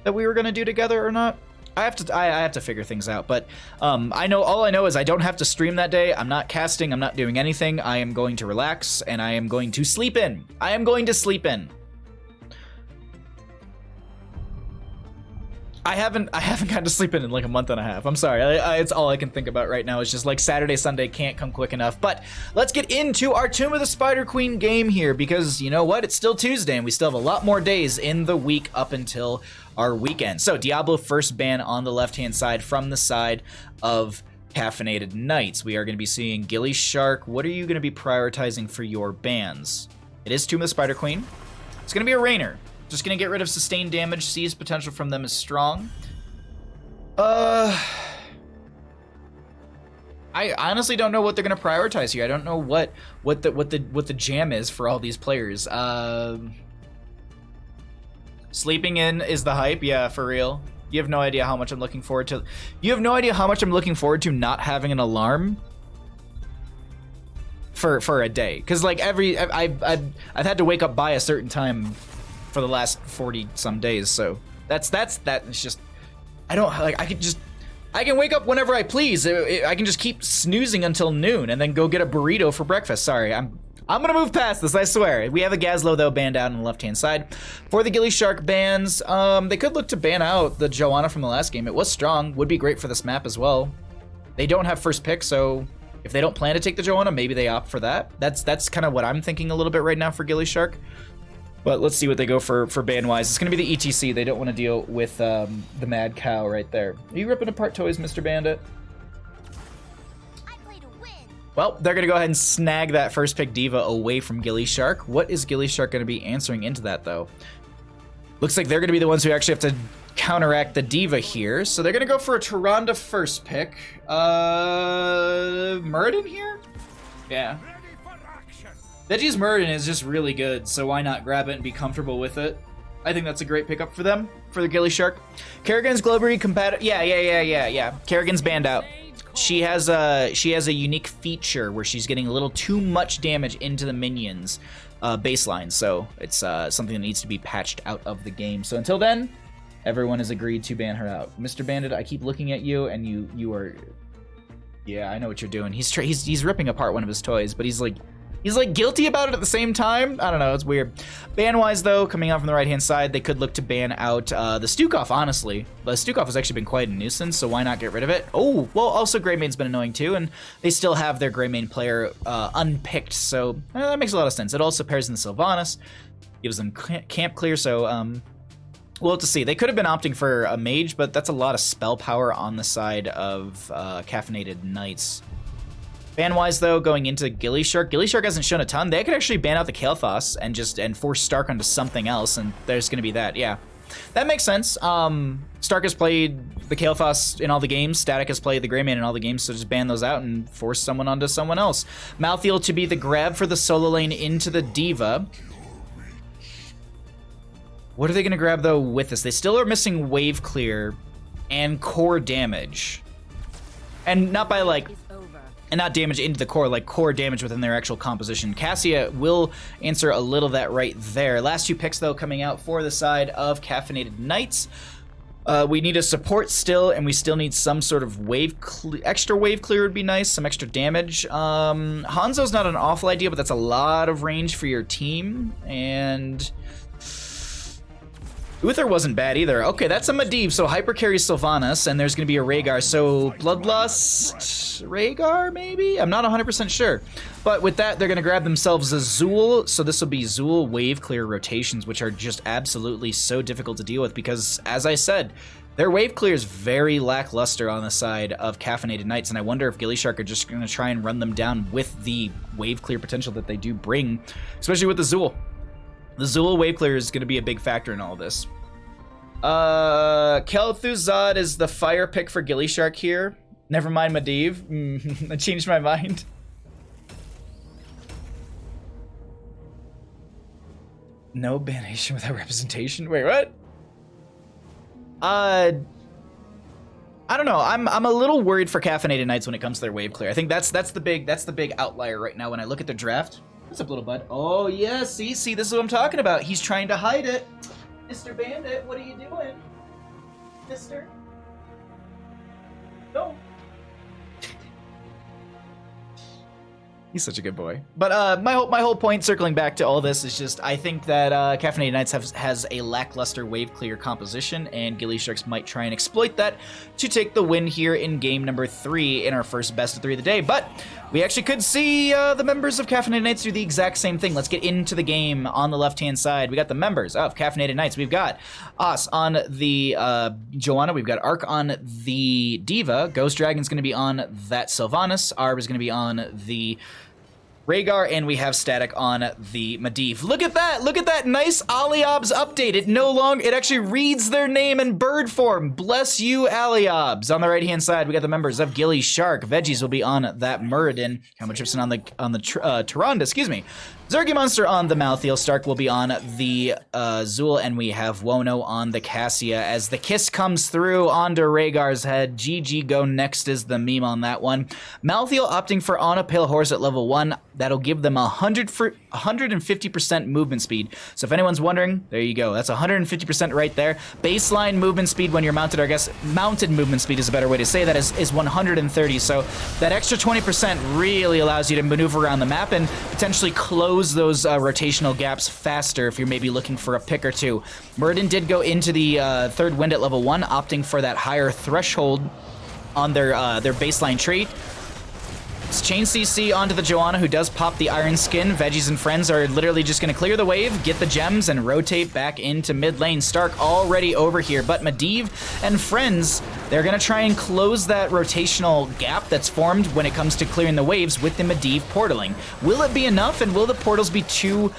that we were going to do together or not. I have to figure things out, but all I know is I don't have to stream that day. I'm not casting. I'm not doing anything. I am going to relax, and I am going to sleep in. I haven't gotten to sleep in like a month and a half. I'm sorry. It's all I can think about right now. It's just like Saturday, Sunday can't come quick enough. But let's get into our Tomb of the Spider Queen game here, because you know what? It's still Tuesday and we still have a lot more days in the week up until our weekend. So Diablo first ban on the left-hand side from the side of Caffeinated Knights. We are going to be seeing gillyShark. What are you going to be prioritizing for your bans? It is Tomb of the Spider Queen. It's going to be a Rainer. Just gonna get rid of sustained damage. Seize potential from them is strong. I honestly don't know what they're gonna prioritize here. I don't know what the jam is for all these players. Sleeping in is the hype. Yeah, for real. You have no idea how much I'm looking forward to. You have no idea how much I'm looking forward to not having an alarm for a day. Because like I've had to wake up by a certain time for the last 40 some days, so that's it's just I don't like I can wake up whenever I please. I can just keep snoozing until noon and then go get a burrito for breakfast. Sorry, I'm gonna move past this, I swear. We have a Gazlo though banned out on the left hand side. For the gillyShark bans, they could look to ban out the Joanna from the last game. It was strong, would be great for this map as well. They don't have first pick, so if they don't plan to take the Joanna, maybe they opt for that. That's kind of what I'm thinking a little bit right now for gillyShark. But let's see what they go for ban-wise. It's going to be the ETC. They don't want to deal with the Mad Cow right there. Are you ripping apart toys, Mr. Bandit? I play to win. Well, they're going to go ahead and snag that first pick Diva away from gillyShark. What is gillyShark going to be answering into that, though? Looks like they're going to be the ones who actually have to counteract the Diva here. So they're going to go for a Tyrande first pick. Muradin here? Yeah. Veggie's Muradin is just really good, so why not grab it and be comfortable with it? I think that's a great pickup for them, for the gillyShark. Kerrigan's Globary compatible. Yeah. Kerrigan's banned out. she has a unique feature where she's getting a little too much damage into the minions baseline, so it's something that needs to be patched out of the game. So until then, everyone has agreed to ban her out. Mr. Bandit, I keep looking at you, and you are... Yeah, I know what you're doing. He's ripping apart one of his toys, but he's like guilty about it at the same time. I don't know, it's weird. Ban-wise, though, coming out from the right-hand side, they could look to ban out the Stukov, honestly. But Stukov has actually been quite a nuisance, so why not get rid of it? Oh, well, also Greymaine's been annoying too, and they still have their Greymain player unpicked, so that makes a lot of sense. It also pairs in the Sylvanas, gives them camp clear, so we'll have to see. They could have been opting for a mage, but that's a lot of spell power on the side of Caffeinated Knights. Ban-wise, though, going into gillyShark hasn't shown a ton. They could actually ban out the Kael'thas and force Stark onto something else, and there's going to be that. Yeah, that makes sense. Stark has played the Kael'thas in all the games. Static has played the Greymane in all the games, so just ban those out and force someone onto someone else. Malthael to be the grab for the solo lane into the D.Va. What are they going to grab, though, with this? They still are missing wave clear and core damage. And not by, like... And not damage into the core, like core damage within their actual composition. Cassia will answer a little of that right there. Last two picks, though, coming out for the side of Caffeinated Knights. We need a support still, and we still need some sort of extra wave clear would be nice, some extra damage. Hanzo's not an awful idea, but that's a lot of range for your team. And... Uther wasn't bad either. Okay, that's a Medivh, so hyper carries Sylvanas, and there's going to be a Rhaegar. So Bloodlust Rhaegar, maybe? I'm not 100% sure. But with that, they're going to grab themselves a Zool. So this will be Zool wave clear rotations, which are just absolutely so difficult to deal with because, as I said, their wave clear is very lackluster on the side of Caffeinated Knights, and I wonder if gillyShark are just going to try and run them down with the wave clear potential that they do bring, especially with the Zool. The Zool wave clear is going to be a big factor in all this. Kel'Thuzad is the fire pick for gillyShark here. Never mind Medivh. I changed my mind. No banation without representation? Wait, what? I don't know. I'm a little worried for Caffeinated Knights when it comes to their wave clear. I think that's the big outlier right now when I look at their draft. What's up, little bud? Oh yeah, see, this is what I'm talking about. He's trying to hide it. Mr. Bandit, what are you doing? Mister? No. He's such a good boy. But my whole point, circling back to all this, is just I think that Caffeinated Knights has a lackluster wave clear composition, and gillySharks might try and exploit that to take the win here in game number 3 in our first best of 3 of the day. But we actually could see the members of Caffeinated Knights do the exact same thing. Let's get into the game. On the left-hand side, we got the members of Caffeinated Knights. We've got us on the Joanna. We've got Ark on the D.Va. Ghost Dragon's going to be on that Sylvanas. Arb is going to be on the Rhaegar, and we have Static on the Medivh. Look at that! Look at that nice Aliobs update. It actually reads their name in bird form. Bless you, Aliobs. On the right-hand side, we got the members of gillyShark. Veggies will be on that Muradin. Helmet on the Tyrande, excuse me. Zergy Monster on the Malthael. Stark will be on the Zool, and we have Wono on the Cassia as the kiss comes through onto Rhaegar's head. GG go next is the meme on that one. Malthael opting for on a pale horse at level 1. That'll give them 150% movement speed. So if anyone's wondering, there you go. That's 150% right there. Baseline movement speed when you're mounted, or I guess mounted movement speed is a better way to say that, is 130. So that extra 20% really allows you to maneuver around the map and potentially close those rotational gaps faster if you're maybe looking for a pick or two. Muradin did go into the third wind at level 1, opting for that higher threshold on their baseline trait. It's chain CC onto the Joanna, who does pop the Iron Skin. Veggies and friends are literally just going to clear the wave, get the gems, and rotate back into mid lane. Stark already over here, but Medivh and friends, they're going to try and close that rotational gap that's formed when it comes to clearing the waves with the Medivh portaling. Will it be enough, and will the portals be too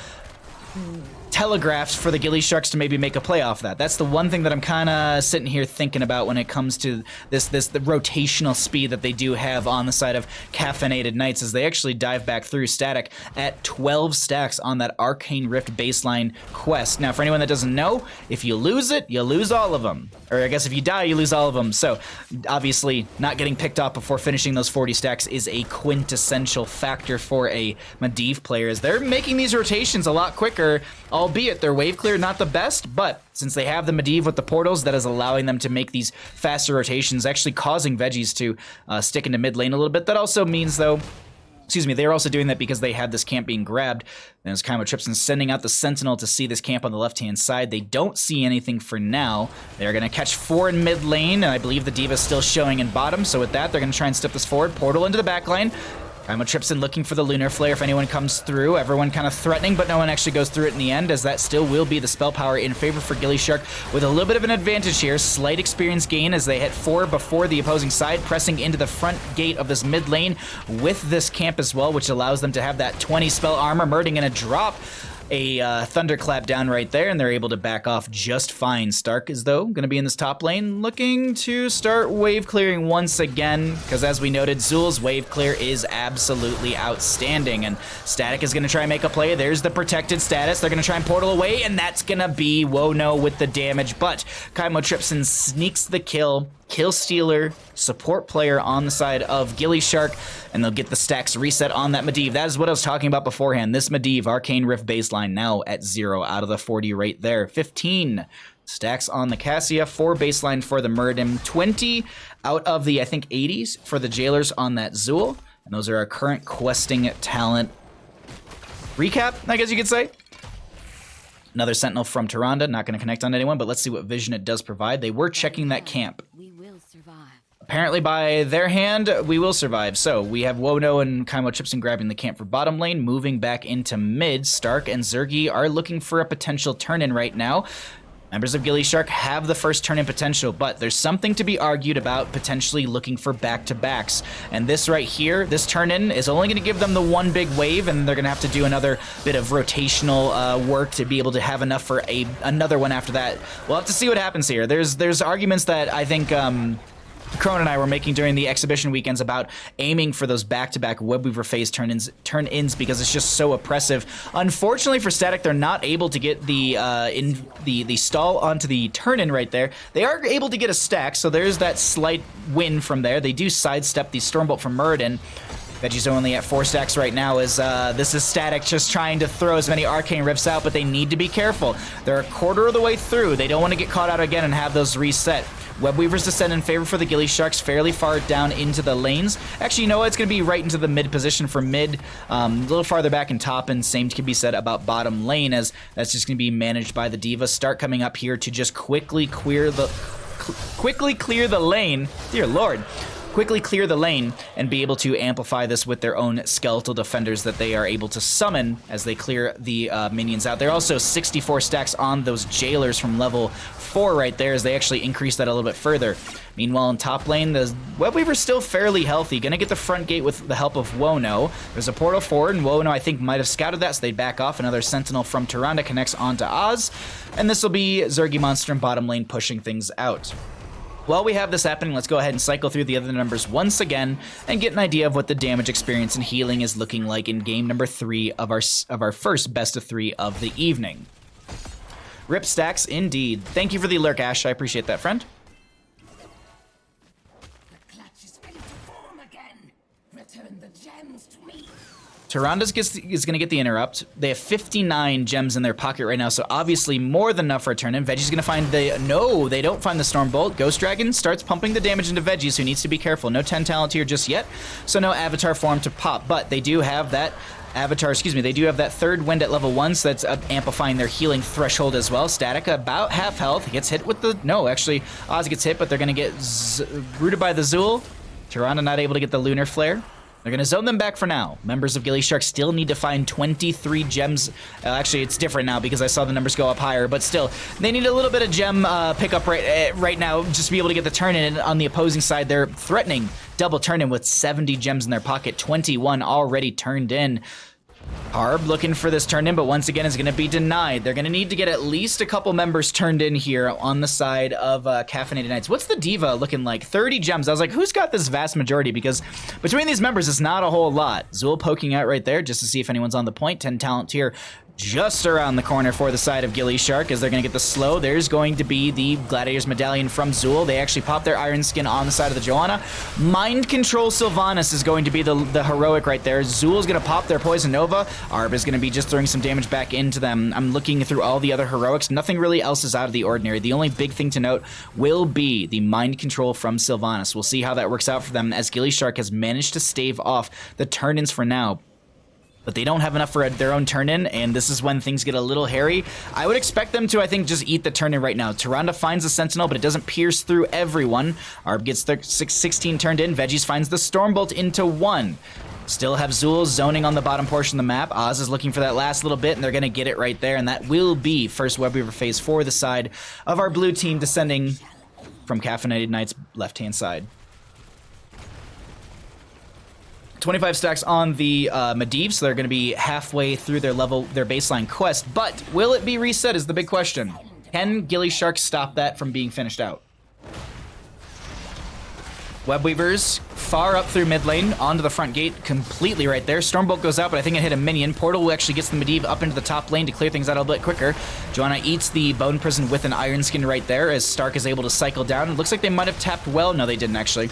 telegraphed for the gillySharks to maybe make a play off that. That's the one thing that I'm kind of sitting here thinking about when it comes to the rotational speed that they do have on the side of Caffeinated Knights, as they actually dive back through Static at 12 stacks on that Arcane Rift baseline quest. Now, for anyone that doesn't know, if you lose it, you lose all of them. Or I guess if you die, you lose all of them. So obviously, not getting picked off before finishing those 40 stacks is a quintessential factor for a Medivh player, as they're making these rotations a lot quicker, albeit their wave clear not the best, but since they have the Medivh with the portals, that is allowing them to make these faster rotations, actually causing veggies to stick into mid lane a little bit. That also means, though, excuse me, they're also doing that because they had this camp being grabbed. And as Chymotrypsin sending out the Sentinel to see this camp on the left-hand side, they don't see anything for now. They're going to catch 4 in mid lane, and I believe the D.Va's still showing in bottom. So with that, they're going to try and step this forward. Portal into the back line. Chymotrypsin looking for the Lunar Flare if anyone comes through. Everyone kind of threatening, but no one actually goes through it in the end, as that still will be the spell power in favor for gillyShark, with a little bit of an advantage here. Slight experience gain as they hit 4 before the opposing side, pressing into the front gate of this mid lane with this camp as well, which allows them to have that 20 spell armor. Merding gonna drop a thunderclap down right there, and they're able to back off just fine. Stark is, though, going to be in this top lane, looking to start wave clearing once again, because as we noted, Zul's wave clear is absolutely outstanding, and Static is going to try and make a play. There's the protected status. They're going to try and portal away, and that's going to be Wono with the damage, but Chymotrypsin sneaks the kill. Kill stealer, support player on the side of gillyShark, and they'll get the stacks reset on that Medivh. That is what I was talking about beforehand. This Medivh Arcane Rift baseline now at 0 out of the 40 right there. 15 stacks on the Cassia, 4 baseline for the Murdim, 20 out of the, I think, 80s for the Jailers on that Zul. And those are our current questing talent recap, I guess you could say. Another Sentinel from Tyrande, not going to connect on anyone, but let's see what vision it does provide. They were checking that camp. We will survive. Apparently by their hand, we will survive. So we have Wono and Chymotrypsin grabbing the camp for bottom lane, moving back into mid. Stark and Zergy are looking for a potential turn-in right now. Members of gillyShark have the first turn-in potential, but there's something to be argued about potentially looking for back-to-backs. And this right here, this turn-in, is only going to give them the one big wave, and they're going to have to do another bit of rotational work to be able to have enough for another one after that. We'll have to see what happens here. There's arguments that I think Crone and I were making during the exhibition weekends about aiming for those back-to-back Webweaver phase turn-ins because it's just so oppressive. Unfortunately for Static, they're not able to get the stall onto the turn-in right there. They are able to get a stack, so there's that slight win from there. They do sidestep the Stormbolt from Muradin. Veggie's only at 4 stacks right now, as this is Static just trying to throw as many Arcane Rifts out, but they need to be careful. They're a quarter of the way through. They don't want to get caught out again and have those reset. Webweaver's descend in favor for the gillySharks, fairly far down into the lanes. Actually, you know what? It's going to be right into the mid position for mid, a little farther back in top, and same can be said about bottom lane, as that's just going to be managed by the D.Va. Start coming up here to just quickly clear the lane. Dear Lord. Quickly clear the lane and be able to amplify this with their own skeletal defenders that they are able to summon as they clear the minions out. They're also 64 stacks on those Jailers from level 4 right there, as they actually increase that a little bit further. Meanwhile, in top lane, the Webweaver's still fairly healthy. Gonna get the front gate with the help of Wono. There's a portal forward, and Wono, I think, might have scouted that, so they back off. Another Sentinel from Tyrande connects onto Oz, and this will be Zergy Monster in bottom lane pushing things out. While we have this happening, let's go ahead and cycle through the other numbers once again and get an idea of what the damage experience and healing is looking like in game number 3 of our first best of 3 of the evening. Rip stacks indeed. Thank you for the lurk, Ash. I appreciate that, friend. The clutch is ready to form again. Return the gems to me. Tyrande is going to get the interrupt. They have 59 gems in their pocket right now, so obviously more than enough for a turn-in. Veggie's going to find the... No, they don't find the Stormbolt. Ghost Dragon starts pumping the damage into Veggies, who needs to be careful. No 10 talent here just yet, so no Avatar form to pop. But they do have that... they do have that third wind at level 1, so that's amplifying their healing threshold as well. Static about half health. Gets hit with the... No, actually, Oz gets hit, but they're going to get rooted by the Zul. Tyrande not able to get the Lunar Flare. They're going to zone them back for now. Members of gillyShark still need to find 23 gems. Actually, it's different now because I saw the numbers go up higher, but still, they need a little bit of gem pickup right now just to be able to get the turn-in. On the opposing side, they're threatening double turn-in with 70 gems in their pocket, 21 already turned in. Harb looking for this turn in, but once again is going to be denied. They're going to need to get at least a couple members turned in here on the side of Caffeinated Knights. What's the Diva looking like? 30 gems. I was like, who's got this vast majority? Because between these members, it's not a whole lot. Zul poking out right there just to see if anyone's on the point. 10 talent tier just around the corner for the side of gillyShark as they're going to get the slow. There's going to be the Gladiator's Medallion from Zul. They actually pop their Iron Skin on the side of the Joanna. Mind Control Sylvanas is going to be the heroic right there. Zul's going to pop their Poison Nova. Arb is going to be just throwing some damage back into them. I'm looking through all the other heroics. Nothing really else is out of the ordinary. The only big thing to note will be the Mind Control from Sylvanas. We'll see how that works out for them as gillyShark has managed to stave off the turn-ins for now. But they don't have enough for their own turn-in, and this is when things get a little hairy. I would expect them to, I think, just eat the turn-in right now. Tyrande finds the Sentinel, but it doesn't pierce through everyone. Arb gets their 16 turned in. Veggies finds the Stormbolt into 1. Still have Zul zoning on the bottom portion of the map. Oz is looking for that last little bit, and they're going to get it right there, and that will be first Webweaver phase for the side of our blue team descending from Caffeinated Knight's left-hand side. 25 stacks on the Medivh, so they're going to be halfway through their baseline quest. But will it be reset is the big question. Can gillyShark stop that from being finished out? Webweavers far up through mid lane, onto the front gate, completely right there. Stormbolt goes out, but I think it hit a minion. Portal actually gets the Medivh up into the top lane to clear things out a little bit quicker. Joanna eats the Bone Prison with an Iron Skin right there as Stark is able to cycle down. It looks like they might have tapped well. No, they didn't actually.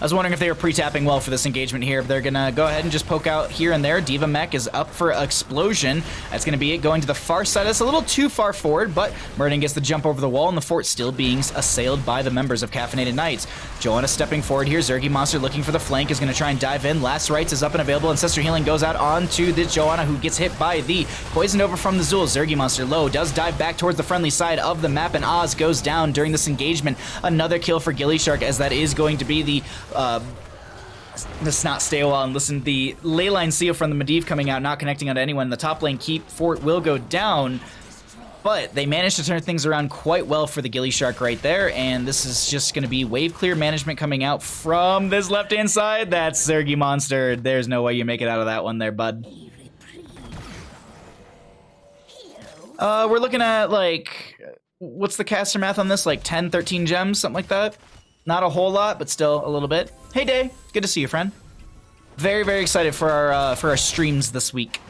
I was wondering if they were pre-tapping well for this engagement here. They're going to go ahead and just poke out here and there. Diva Mech is up for Explosion. That's going to be it, going to the far side. That's a little too far forward, but Murden gets the jump over the wall, and the fort still being assailed by the members of Caffeinated Knights. Joanna stepping forward here. Zergy Monster looking for the flank, is going to try and dive in. Last Rites is up and available. Ancestor Healing goes out onto the Joanna, who gets hit by the Poison Over from the Zul. Zergy Monster low, does dive back towards the friendly side of the map, and Oz goes down during this engagement. Another kill for gillyShark, as that is going to be the not stay a while and listen. The Leyline Seal from the Medivh coming out, not connecting onto anyone. The top lane keep fort will go down, but they managed to turn things around quite well for the gillyShark right there, and this is just going to be wave clear management coming out from this left-hand side. That's Zergy Monster. There's no way you make it out of that one there, bud. We're looking at, like, what's the caster math on this? Like 10, 13 gems, something like that? Not a whole lot, but still a little bit. Hey, Day. Good to see you, friend. Very, very excited for our streams this week.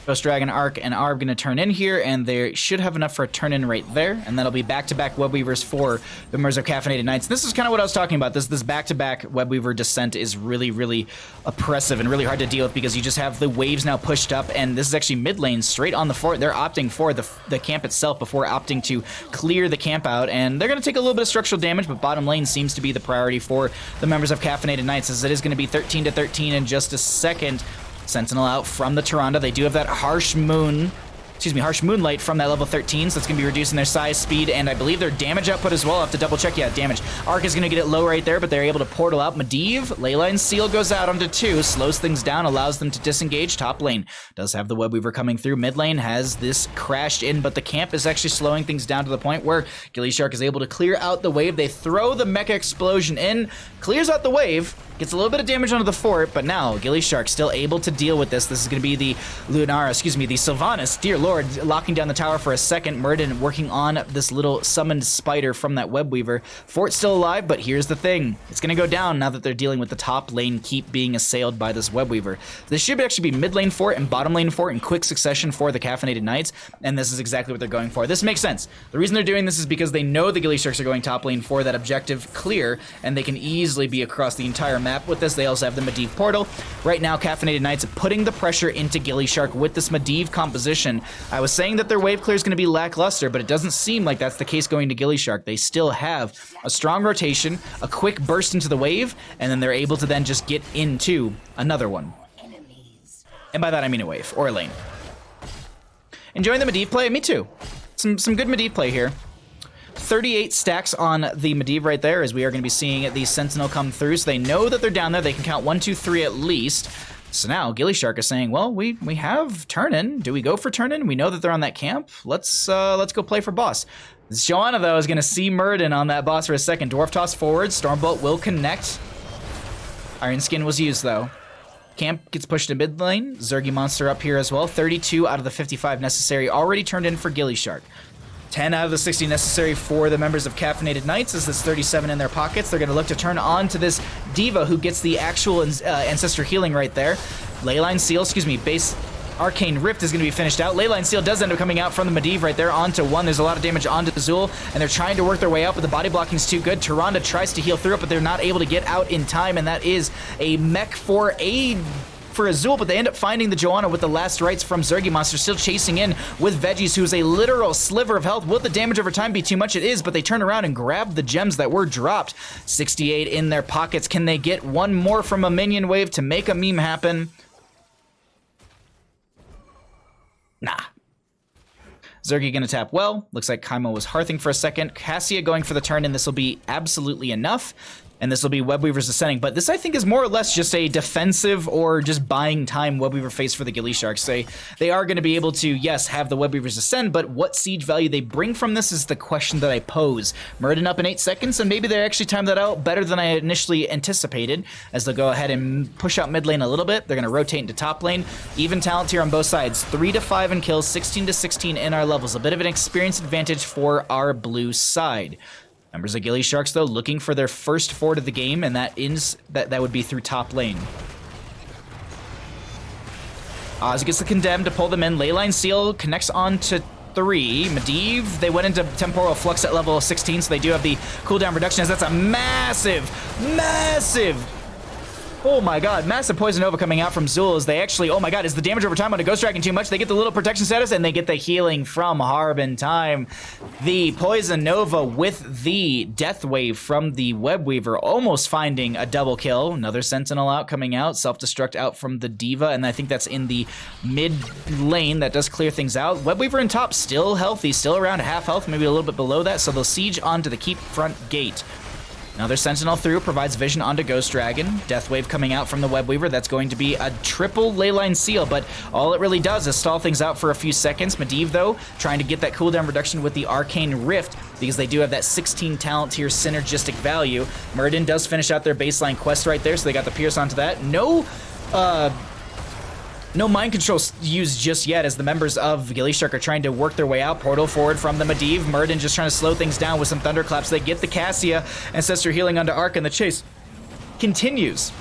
Ghost Dragon, Arc, and Arb going to turn in here, and they should have enough for a turn-in right there, and that'll be back-to-back Webweavers for the members of Caffeinated Knights. This is kind of what I was talking about. This back-to-back Webweaver descent is really, really oppressive and really hard to deal with because you just have the waves now pushed up, and this is actually mid lane straight on the fort. They're opting for the camp itself before opting to clear the camp out, and they're going to take a little bit of structural damage, but bottom lane seems to be the priority for the members of Caffeinated Knights, as it is going to be 13 to 13 in just a second. Sentinel out from the Tyrande. They do have that harsh moonlight from that level 13, so it's going to be reducing their size, speed, and I believe their damage output as well. I'll have to double check. Yeah, damage. Arc is going to get it low right there, but they're able to portal out. Medivh, Leyline Seal goes out onto 2, slows things down, allows them to disengage. Top lane does have the Webweaver coming through. Mid lane has this crashed in, but the camp is actually slowing things down to the point where gillyShark is able to clear out the wave. They throw the Mecha Explosion in, clears out the wave, gets a little bit of damage onto the fort, but now gillyShark still able to deal with this. This is going to be the the Sylvanas, dear lord, locking down the tower for a second. Murden working on this little summoned spider from that Webweaver. Fort's still alive, but here's the thing. It's going to go down now that they're dealing with the top lane keep being assailed by this Webweaver. This should actually be mid lane fort and bottom lane fort in quick succession for the Caffeinated Knights, and this is exactly what they're going for. This makes sense. The reason they're doing this is because they know the gillySharks are going top lane for that objective clear, and they can easily be across the entire map with this. They also have the Medivh portal. Right now, Caffeinated Knights putting the pressure into gillyShark with this Medivh composition. I was saying that their wave clear is going to be lackluster, but it doesn't seem like that's the case going to gillyShark. They still have a strong rotation, a quick burst into the wave, and then they're able to then just get into another one. And by that I mean a wave, or a lane. Enjoying the Medivh play? Me too. Some good Medivh play here. 38 stacks on the Medivh right there, as we are going to be seeing the Sentinel come through, so they know that they're down there. They can count 1, 2, 3 at least. So now gillyShark is saying, well, we have turn-in. Do we go for turn-in? We know that they're on that camp. Let's go play for boss. Joanna, though, is going to see Murden on that boss for a second. Dwarf toss forward. Stormbolt will connect. Iron Skin was used, though. Camp gets pushed to mid lane. Zergy Monster up here as well. 32 out of the 55 necessary already turned in for gillyShark. 10 out of the 60 necessary for the members of Caffeinated Knights, as this 37 in their pockets. They're going to look to turn on to this D.Va who gets the actual Ancestor healing right there. Leyline Seal, base Arcane Rift is going to be finished out. Leyline Seal does end up coming out from the Medivh right there onto 1. There's a lot of damage onto Azul, and they're trying to work their way out, but the body blocking is too good. Tyrande tries to heal through it, but they're not able to get out in time, and that is a mech for aid for Azul, but they end up finding the Joanna with the last rites from Zergy Monster, still chasing in with Veggies, who's a literal sliver of health. Will the damage over time be too much? It is, but they turn around and grab the gems that were dropped. 68 in their pockets. Can they get one more from a minion wave to make a meme happen? Nah. Zergy gonna tap well. Looks like Kaimo was hearthing for a second. Cassia going for the turn, and this will be absolutely enough. And this will be Webweaver's Ascending. But this, I think, is more or less just a defensive or just buying time Webweaver face for the gillySharks. They are going to be able to, yes, have the Webweavers Ascend, but what siege value they bring from this is the question that I pose. Murden up in 8 seconds, and maybe they actually timed that out better than I initially anticipated, as they'll go ahead and push out mid lane a little bit. They're going to rotate into top lane. Even talent here on both sides. 3 to 5 in kills, 16 to 16 in our levels. A bit of an experience advantage for our blue side. Members of gillySharks, though, looking for their first fort of the game, and that would be through top lane. Oz gets the Condemned to pull them in. Leyline Seal connects on to 3. Medivh, they went into Temporal Flux at level 16, so they do have the cooldown reduction, as that's a massive, oh my god, massive Poison Nova coming out from Zul as they actually, oh my god, is the damage over time on a Ghost Dragon too much? They get the little protection status and they get the healing from Harbin time. The Poison Nova with the Death Wave from the Webweaver almost finding a double kill. Another Sentinel out coming out, self-destruct out from the D.Va, and I think that's in the mid lane. That does clear things out. Webweaver in top, still healthy, still around half health, maybe a little bit below that, so they'll siege onto the keep front gate. Another Sentinel through, provides vision onto Ghost Dragon. Death Wave coming out from the Webweaver. That's going to be a triple Leyline Seal, but all it really does is stall things out for a few seconds. Medivh, though, trying to get that cooldown reduction with the Arcane Rift, because they do have that 16 talent tier synergistic value. Murden does finish out their baseline quest right there, so they got the Pierce onto that. No mind control used just yet, as the members of gillyShark are trying to work their way out. Portal forward from the Medivh. Murden just trying to slow things down with some Thunderclaps. They get the Cassia. Ancestor healing onto Arc, and the chase continues.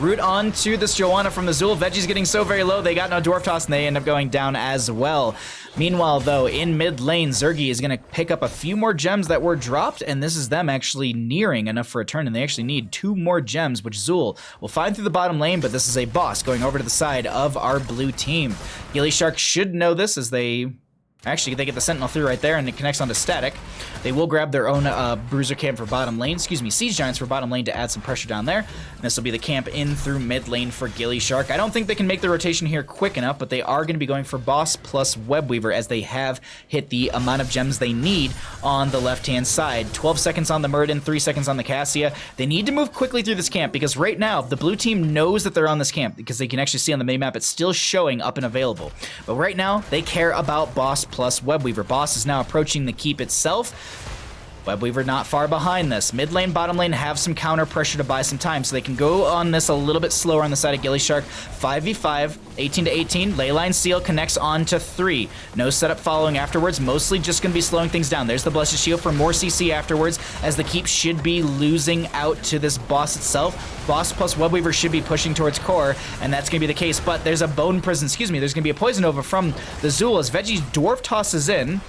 Root on to this Joanna from the Zul. Veggie's getting so very low, they got no Dwarf Toss, and they end up going down as well. Meanwhile, though, in mid lane, Zergy is going to pick up a few more gems that were dropped, and this is them actually nearing enough for a turn, and they actually need 2 more gems, which Zul will find through the bottom lane, but this is a boss going over to the side of our blue team. gillyShark should know this, as they get the Sentinel through right there, and it connects onto Static. They will grab their own Bruiser camp for bottom lane, Siege Giants for bottom lane to add some pressure down there. And this will be the camp in through mid lane for gillyShark. I don't think they can make the rotation here quick enough, but they are going to be going for Boss plus Webweaver, as they have hit the amount of gems they need on the left-hand side. 12 seconds on the Murden, 3 seconds on the Cassia. They need to move quickly through this camp, because right now, the blue team knows that they're on this camp, because they can actually see on the minimap it's still showing up and available. But right now, they care about Boss plus Webweaver. Boss is now approaching the keep itself. Webweaver not far behind this. Mid lane, bottom lane have some counter pressure to buy some time, so they can go on this a little bit slower on the side of gillyShark. 5v5, 18 to 18. Leyline Seal connects on to 3. No setup following afterwards. Mostly just going to be slowing things down. There's the Blessed Shield for more CC afterwards, as the keep should be losing out to this boss itself. Boss plus Webweaver should be pushing towards core, and that's going to be the case. But there's a Bone Prison, there's going to be a Poison Nova from the Zul, as Veggie Dwarf tosses in.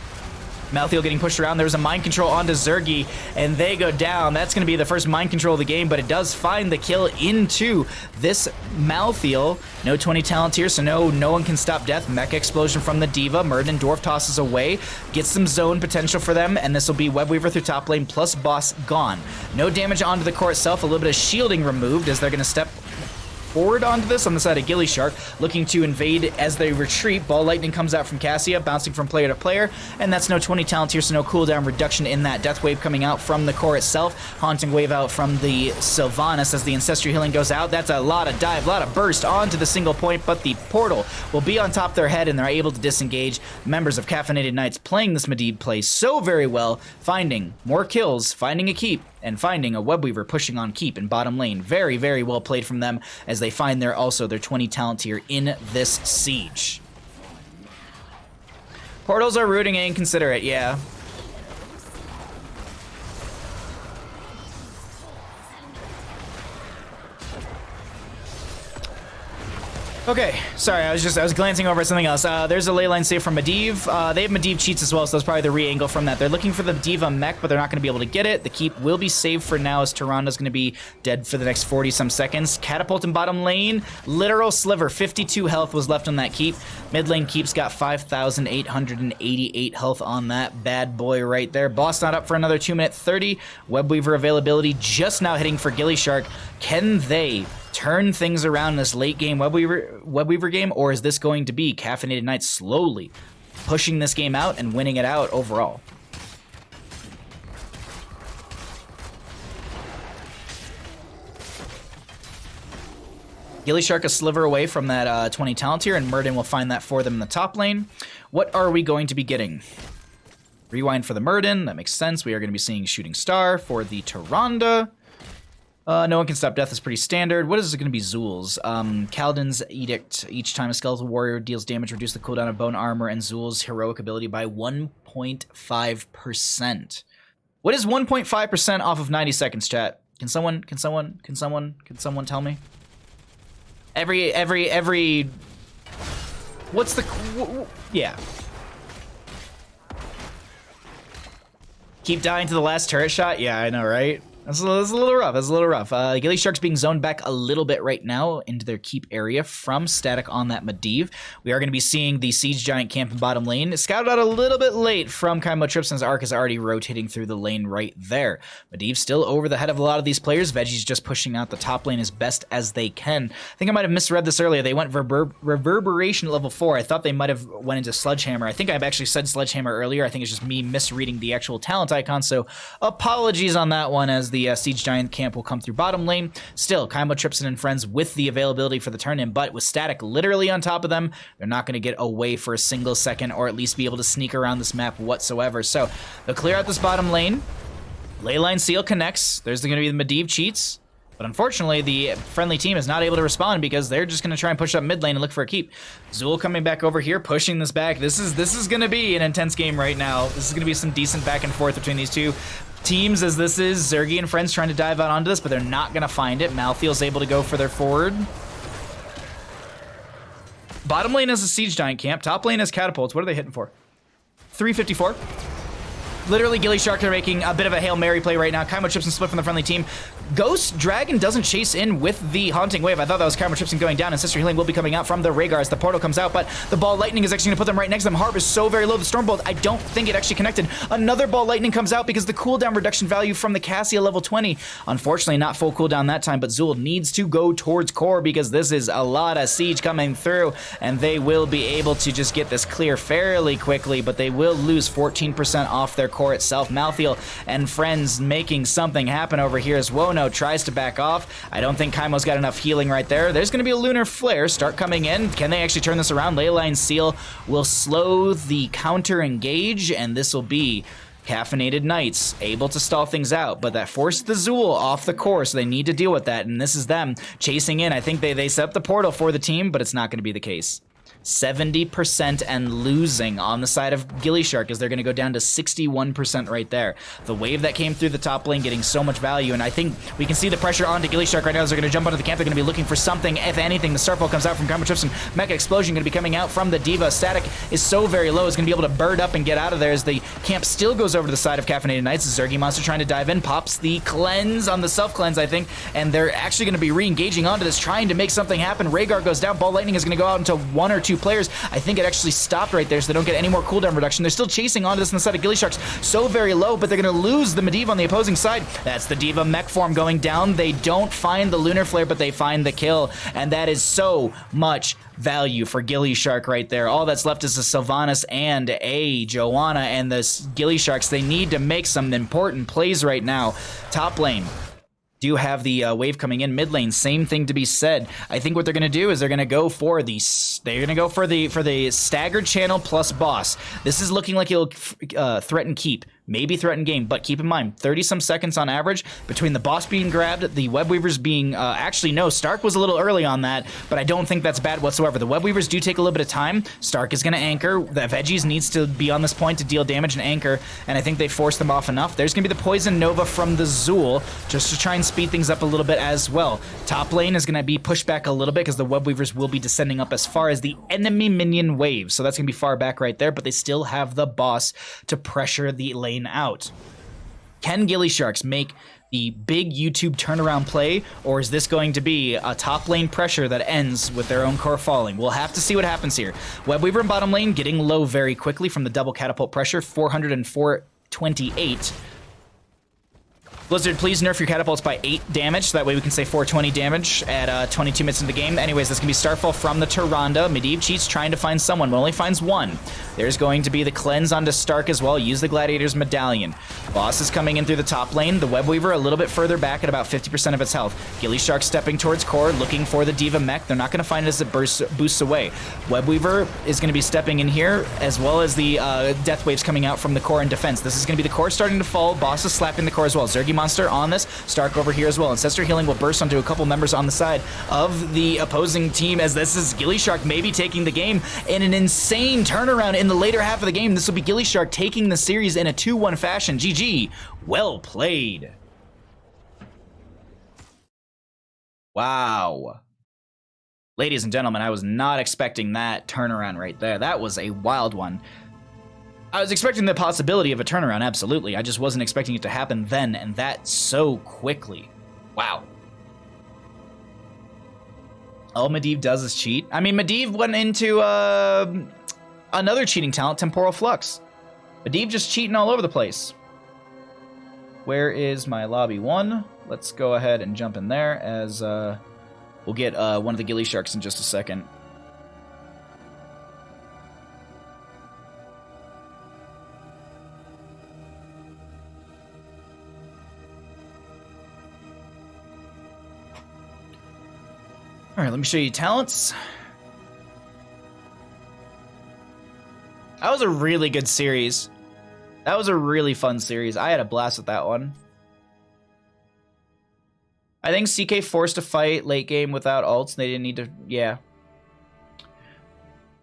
Malthael getting pushed around. There's a mind control onto Zergy, and they go down. That's going to be the first mind control of the game, but it does find the kill into this Malthael. No 20 talent here, so no one can stop death. Mecha explosion from the D.Va. Murden Dwarf tosses away. Gets some zone potential for them, and this will be Webweaver through top lane plus boss gone. No damage onto the core itself. A little bit of shielding removed, as they're going to step forward onto this on the side of gillyShark, looking to invade as they retreat. Ball Lightning comes out from Cassia, bouncing from player to player, and that's no 20 talent here, so no cooldown reduction in that. Death Wave coming out from the core itself, Haunting Wave out from the Sylvanas as the Ancestral Healing goes out. That's a lot of dive, a lot of burst onto the single point, but the portal will be on top of their head, and they're able to disengage. Members of Caffeinated Knights playing this Medivh play so very well, finding more kills, finding a keep, and finding a Webweaver pushing on keep in bottom lane. Very, very well played from them as they find their 20 talent tier in this siege. Portals are rooting inconsiderate, yeah. Okay, sorry, I was glancing over at something else. There's a ley line save from Medivh. They have Medivh cheats as well, so that's probably the re-angle from that. They're looking for the D.Va mech, but they're not going to be able to get it. The keep will be saved for now, as Tyranda's going to be dead for the next 40-some seconds. Catapult in bottom lane, literal sliver. 52 health was left on that keep. Mid lane keep's got 5,888 health on that bad boy right there. Boss not up for another 2-minute 30. Webweaver availability just now hitting for gillyShark. Can they turn things around in this late game Webweaver game, or is this going to be Caffeinated Knights slowly pushing this game out and winning it out overall? gillyShark a sliver away from that 20 talent tier, and Murden will find that for them in the top lane. What are we going to be getting? Rewind for the Murden, that makes sense. We are going to be seeing Shooting Star for the Tyrande. No one can stop death is pretty standard. What is it going to be? Zul's. Kaladin's Edict. Each time a skeletal warrior deals damage, reduce the cooldown of bone armor and Zul's heroic ability by 1.5%. What is 1.5% off of 90 seconds, chat? Can someone tell me? Every what's the yeah. Keep dying to the last turret shot? Yeah, I know, right? That's a little rough. That's a little rough. gillyShark's being zoned back a little bit right now into their keep area from static on that Medivh. We are going to be seeing the Siege Giant camp in bottom lane. Scouted out a little bit late from Kaimo Tripson's arc is already rotating through the lane right there. Medivh still over the head of a lot of these players. Veggie's just pushing out the top lane as best as they can. I think I might have misread this earlier. They went Reverberation at level 4. I thought they might have went into Sledgehammer. I think I've actually said Sledgehammer earlier. I think it's just me misreading the actual talent icon, so apologies on that one, as the Siege Giant camp will come through bottom lane. Still, Kaimo Tripson and friends with the availability for the turn-in, but with static literally on top of them, they're not going to get away for a single second, or at least be able to sneak around this map whatsoever. So they'll clear out this bottom lane. Leyline Seal connects. There's going to be the Medivh cheats. But unfortunately, the friendly team is not able to respond because they're just going to try and push up mid lane and look for a keep. Zul coming back over here, pushing this back. This is going to be an intense game right now. This is going to be some decent back and forth between these two teams, as this is Zergy and friends trying to dive out onto this, but they're not going to find it. Malthiel's able to go for their forward. Bottom lane is a Siege Giant camp. Top lane is Catapults. What are they hitting for? 354. Literally, gillyShark are making a bit of a Hail Mary play right now. Kaimo Tripson split from the friendly team. Ghost Dragon doesn't chase in with the Haunting Wave. I thought that was Kaimo Tripson going down, and Sister Healing will be coming out from the Rhaegar as the portal comes out, but the Ball Lightning is actually going to put them right next to them. Harp is so very low. The Stormbolt, I don't think it actually connected. Another Ball Lightning comes out because the cooldown reduction value from the Cassia level 20. Unfortunately, not full cooldown that time, but Zul needs to go towards core because this is a lot of siege coming through, and they will be able to just get this clear fairly quickly, but they will lose 14% off their core itself. Malthiel and friends making something happen over here as Wono tries to back off. I don't think Kaimo's got enough healing right there. There's going to be a Lunar Flare start coming in. Can they actually turn this around? Leyline Seal will slow the counter engage, and this will be Caffeinated Knights able to stall things out, but that forced the Zul off the core, so they need to deal with that, and this is them chasing in. I think they set up the portal for the team, but it's not going to be the case. 70% and losing on the side of gillyShark, as they're going to go down to 61% right there. The wave that came through the top lane getting so much value, and I think we can see the pressure onto gillyShark right now as they're going to jump onto the camp. They're going to be looking for something. If anything, the Starfall comes out from Kaimo Tripson. Mecha Explosion going to be coming out from the D.Va. Static is so very low, it's going to be able to bird up and get out of there as the camp still goes over to the side of Caffeinated Knights. Zergy Monster trying to dive in, pops the cleanse on the self-cleanse, I think, and they're actually going to be re-engaging onto this, trying to make something happen. Rhaegar goes down. Ball Lightning is going to go out into one or two players. I think it actually stopped right there, so they don't get any more cooldown reduction. They're still chasing onto this on the side of gillyShark's so very low, but they're going to lose the Medivh on the opposing side. That's the D.Va mech form going down. They don't find the Lunar Flare, but they find the kill, and that is so much value for gillyShark right there. All that's left is a Sylvanas and a Joanna, and the gillySharks, they need to make some important plays right now. Top lane do have the wave coming in. Mid lane, same thing to be said. I think what they're going to do is they're going to go for the staggered channel plus boss. This is looking like it'll threaten keep. maybe threaten game. But keep in mind, 30-some seconds on average between the boss being grabbed, the web weavers being... actually, no, Stark was a little early on that, but I don't think that's bad whatsoever. The web weavers do take a little bit of time. Stark is going to anchor. The Veggies needs to be on this point to deal damage and anchor, and I think they forced them off enough. There's going to be the Poison Nova from the Zool, just to try and speed things up a little bit as well. Top lane is going to be pushed back a little bit because the web weavers will be descending up as far as the enemy minion wave, so that's going to be far back right there, but they still have the boss to pressure the lane out. Can gillySharks make the big YouTube turnaround play, or is this going to be a top lane pressure that ends with their own core falling? We'll have to see what happens here. Webweaver in bottom lane getting low very quickly from the double catapult pressure, 428. Blizzard, please nerf your catapults by 8 damage, so that way we can say 420 damage at 22 minutes into the game. Anyways, this can be Starfall from the Tyrande. Medivh cheats trying to find someone, but only finds one. There's going to be the cleanse onto Stark as well. Use the Gladiator's Medallion. Boss is coming in through the top lane. The Webweaver a little bit further back at about 50% of its health. gillyShark stepping towards core, looking for the Diva mech. They're not going to find it as it boosts away. Webweaver is going to be stepping in here, as well as the death waves coming out from the core in defense. This is going to be the core starting to fall. Boss is slapping the core as well. Zergy Monster on this. Stark over here as well. Ancestor Healing will burst onto a couple members on the side of the opposing team, as this is gillyShark maybe taking the game in an insane turnaround in the later half of the game. This will be gillyShark taking the series in a 2-1 fashion. GG. Well played. Wow. Ladies and gentlemen, I was not expecting that turnaround right there. That was a wild one. I was expecting the possibility of a turnaround, absolutely. I just wasn't expecting it to happen then, and that so quickly. Wow. All Medivh does is cheat. I mean, Medivh went into another cheating talent, Temporal Flux. Medivh just cheating all over the place. Where is my lobby 1? Let's go ahead and jump in there, as we'll get one of the gillySharks in just a second. All right, let me show you talents. That was a really good series. That was a really fun series. I had a blast with that one. I think CK forced a fight late game without ults. They didn't need to. Yeah.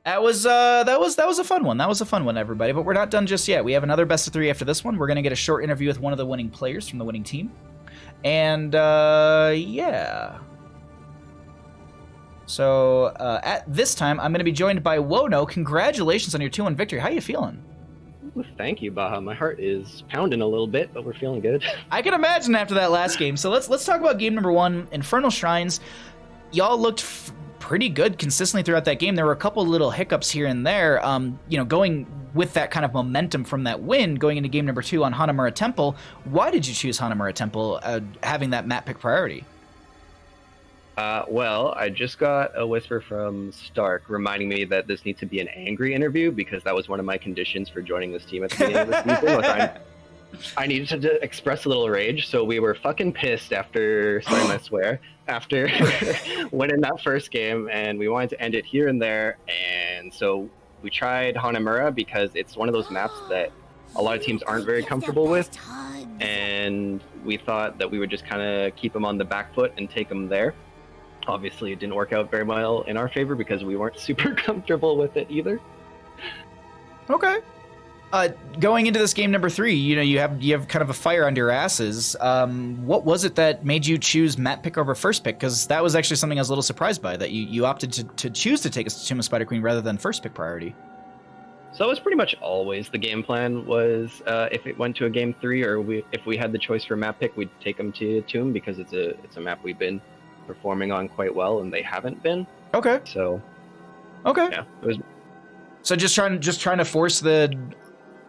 That was a fun one. That was a fun one, everybody. But we're not done just yet. We have another best of 3 after this one. We're gonna get a short interview with one of the winning players from the winning team, and yeah. So, at this time, I'm going to be joined by Wono. Congratulations on your 2-1 victory. How are you feeling? Well, thank you, Baha. My heart is pounding a little bit, but we're feeling good. I can imagine after that last game. So let's talk about game number 1, Infernal Shrines. Y'all looked pretty good consistently throughout that game. There were a couple little hiccups here and there. You know, going with that kind of momentum from that win, going into game number 2 on Hanamura Temple. Why did you choose Hanamura Temple, having that map pick priority? Well, I just got a whisper from Stark reminding me that this needs to be an angry interview, because that was one of my conditions for joining this team at the beginning of the season. I needed to express a little rage, so we were fucking pissed after, sorry, I swear, after winning that first game, and we wanted to end it here and there, and so we tried Hanamura because it's one of those maps that a lot of teams aren't very comfortable with, and we thought that we would just kind of keep them on the back foot and take them there. Obviously, it didn't work out very well in our favor because we weren't super comfortable with it either. Okay. Going into this game number 3, you know, you have kind of a fire under your asses. What was it that made you choose map pick over first pick? Because that was actually something I was a little surprised by, that you opted to choose to take a Tomb of Spider Queen rather than first pick priority. So that was pretty much always the game plan, was if it went to a game 3, or if we had the choice for map pick, we'd take them to Tomb, because it's a map we've been performing on quite well, and they haven't been. Okay. So. Okay. Yeah. It was. So just trying to force the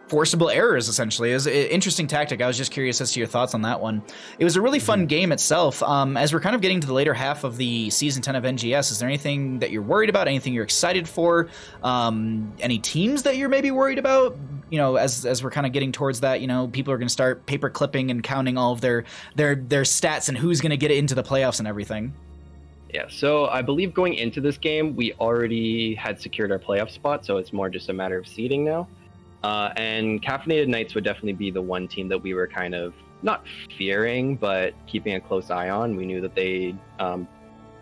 forcible errors, essentially, is an interesting tactic. I was just curious as to your thoughts on that one. It was a really fun game itself. As we're kind of getting to the later half of the season 10 of NGS, is there anything that you're worried about? Anything you're excited for? Any teams that you're maybe worried about? You know, as we're kind of getting towards that, you know, people are going to start paper clipping and counting all of their stats and who's going to get into the playoffs and everything. Yeah, so I believe going into this game, we already had secured our playoff spot, so it's more just a matter of seeding now. And Caffeinated Knights would definitely be the one team that we were kind of not fearing, but keeping a close eye on. We knew that they'd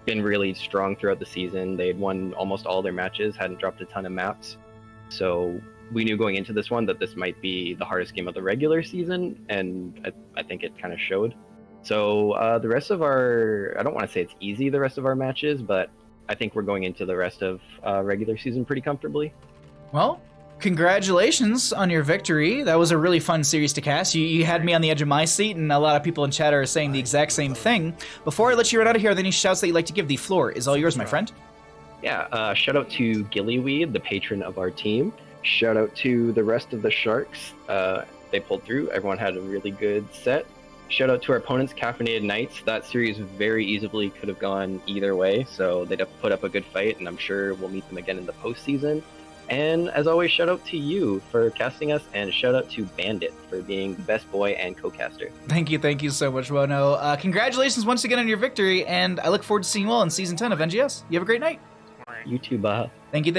been really strong throughout the season. They had won almost all their matches, hadn't dropped a ton of maps. So we knew going into this one that this might be the hardest game of the regular season, and I think it kind of showed. So the rest of our, I don't want to say it's easy, the rest of our matches, but I think we're going into the rest of regular season pretty comfortably. Well, congratulations on your victory. That was a really fun series to cast. You had me on the edge of my seat, and a lot of people in chat are saying the exact same thing. Before I let you run out of here, are there any shouts that you'd like to give? The floor is all yours, my friend. Yeah, shout out to Gillyweed, the patron of our team. Shout out to the rest of the Sharks. They pulled through. Everyone had a really good set. Shout out to our opponents, Caffeinated Knights. That series very easily could have gone either way, so they'd have put up a good fight, and I'm sure we'll meet them again in the postseason. And as always, shout out to you for casting us, and shout out to Bandit for being the best boy and co-caster. Thank you so much, Wono. Congratulations once again on your victory, and I look forward to seeing you all in Season 10 of NGS. You have a great night. You too, Baha. Thank you.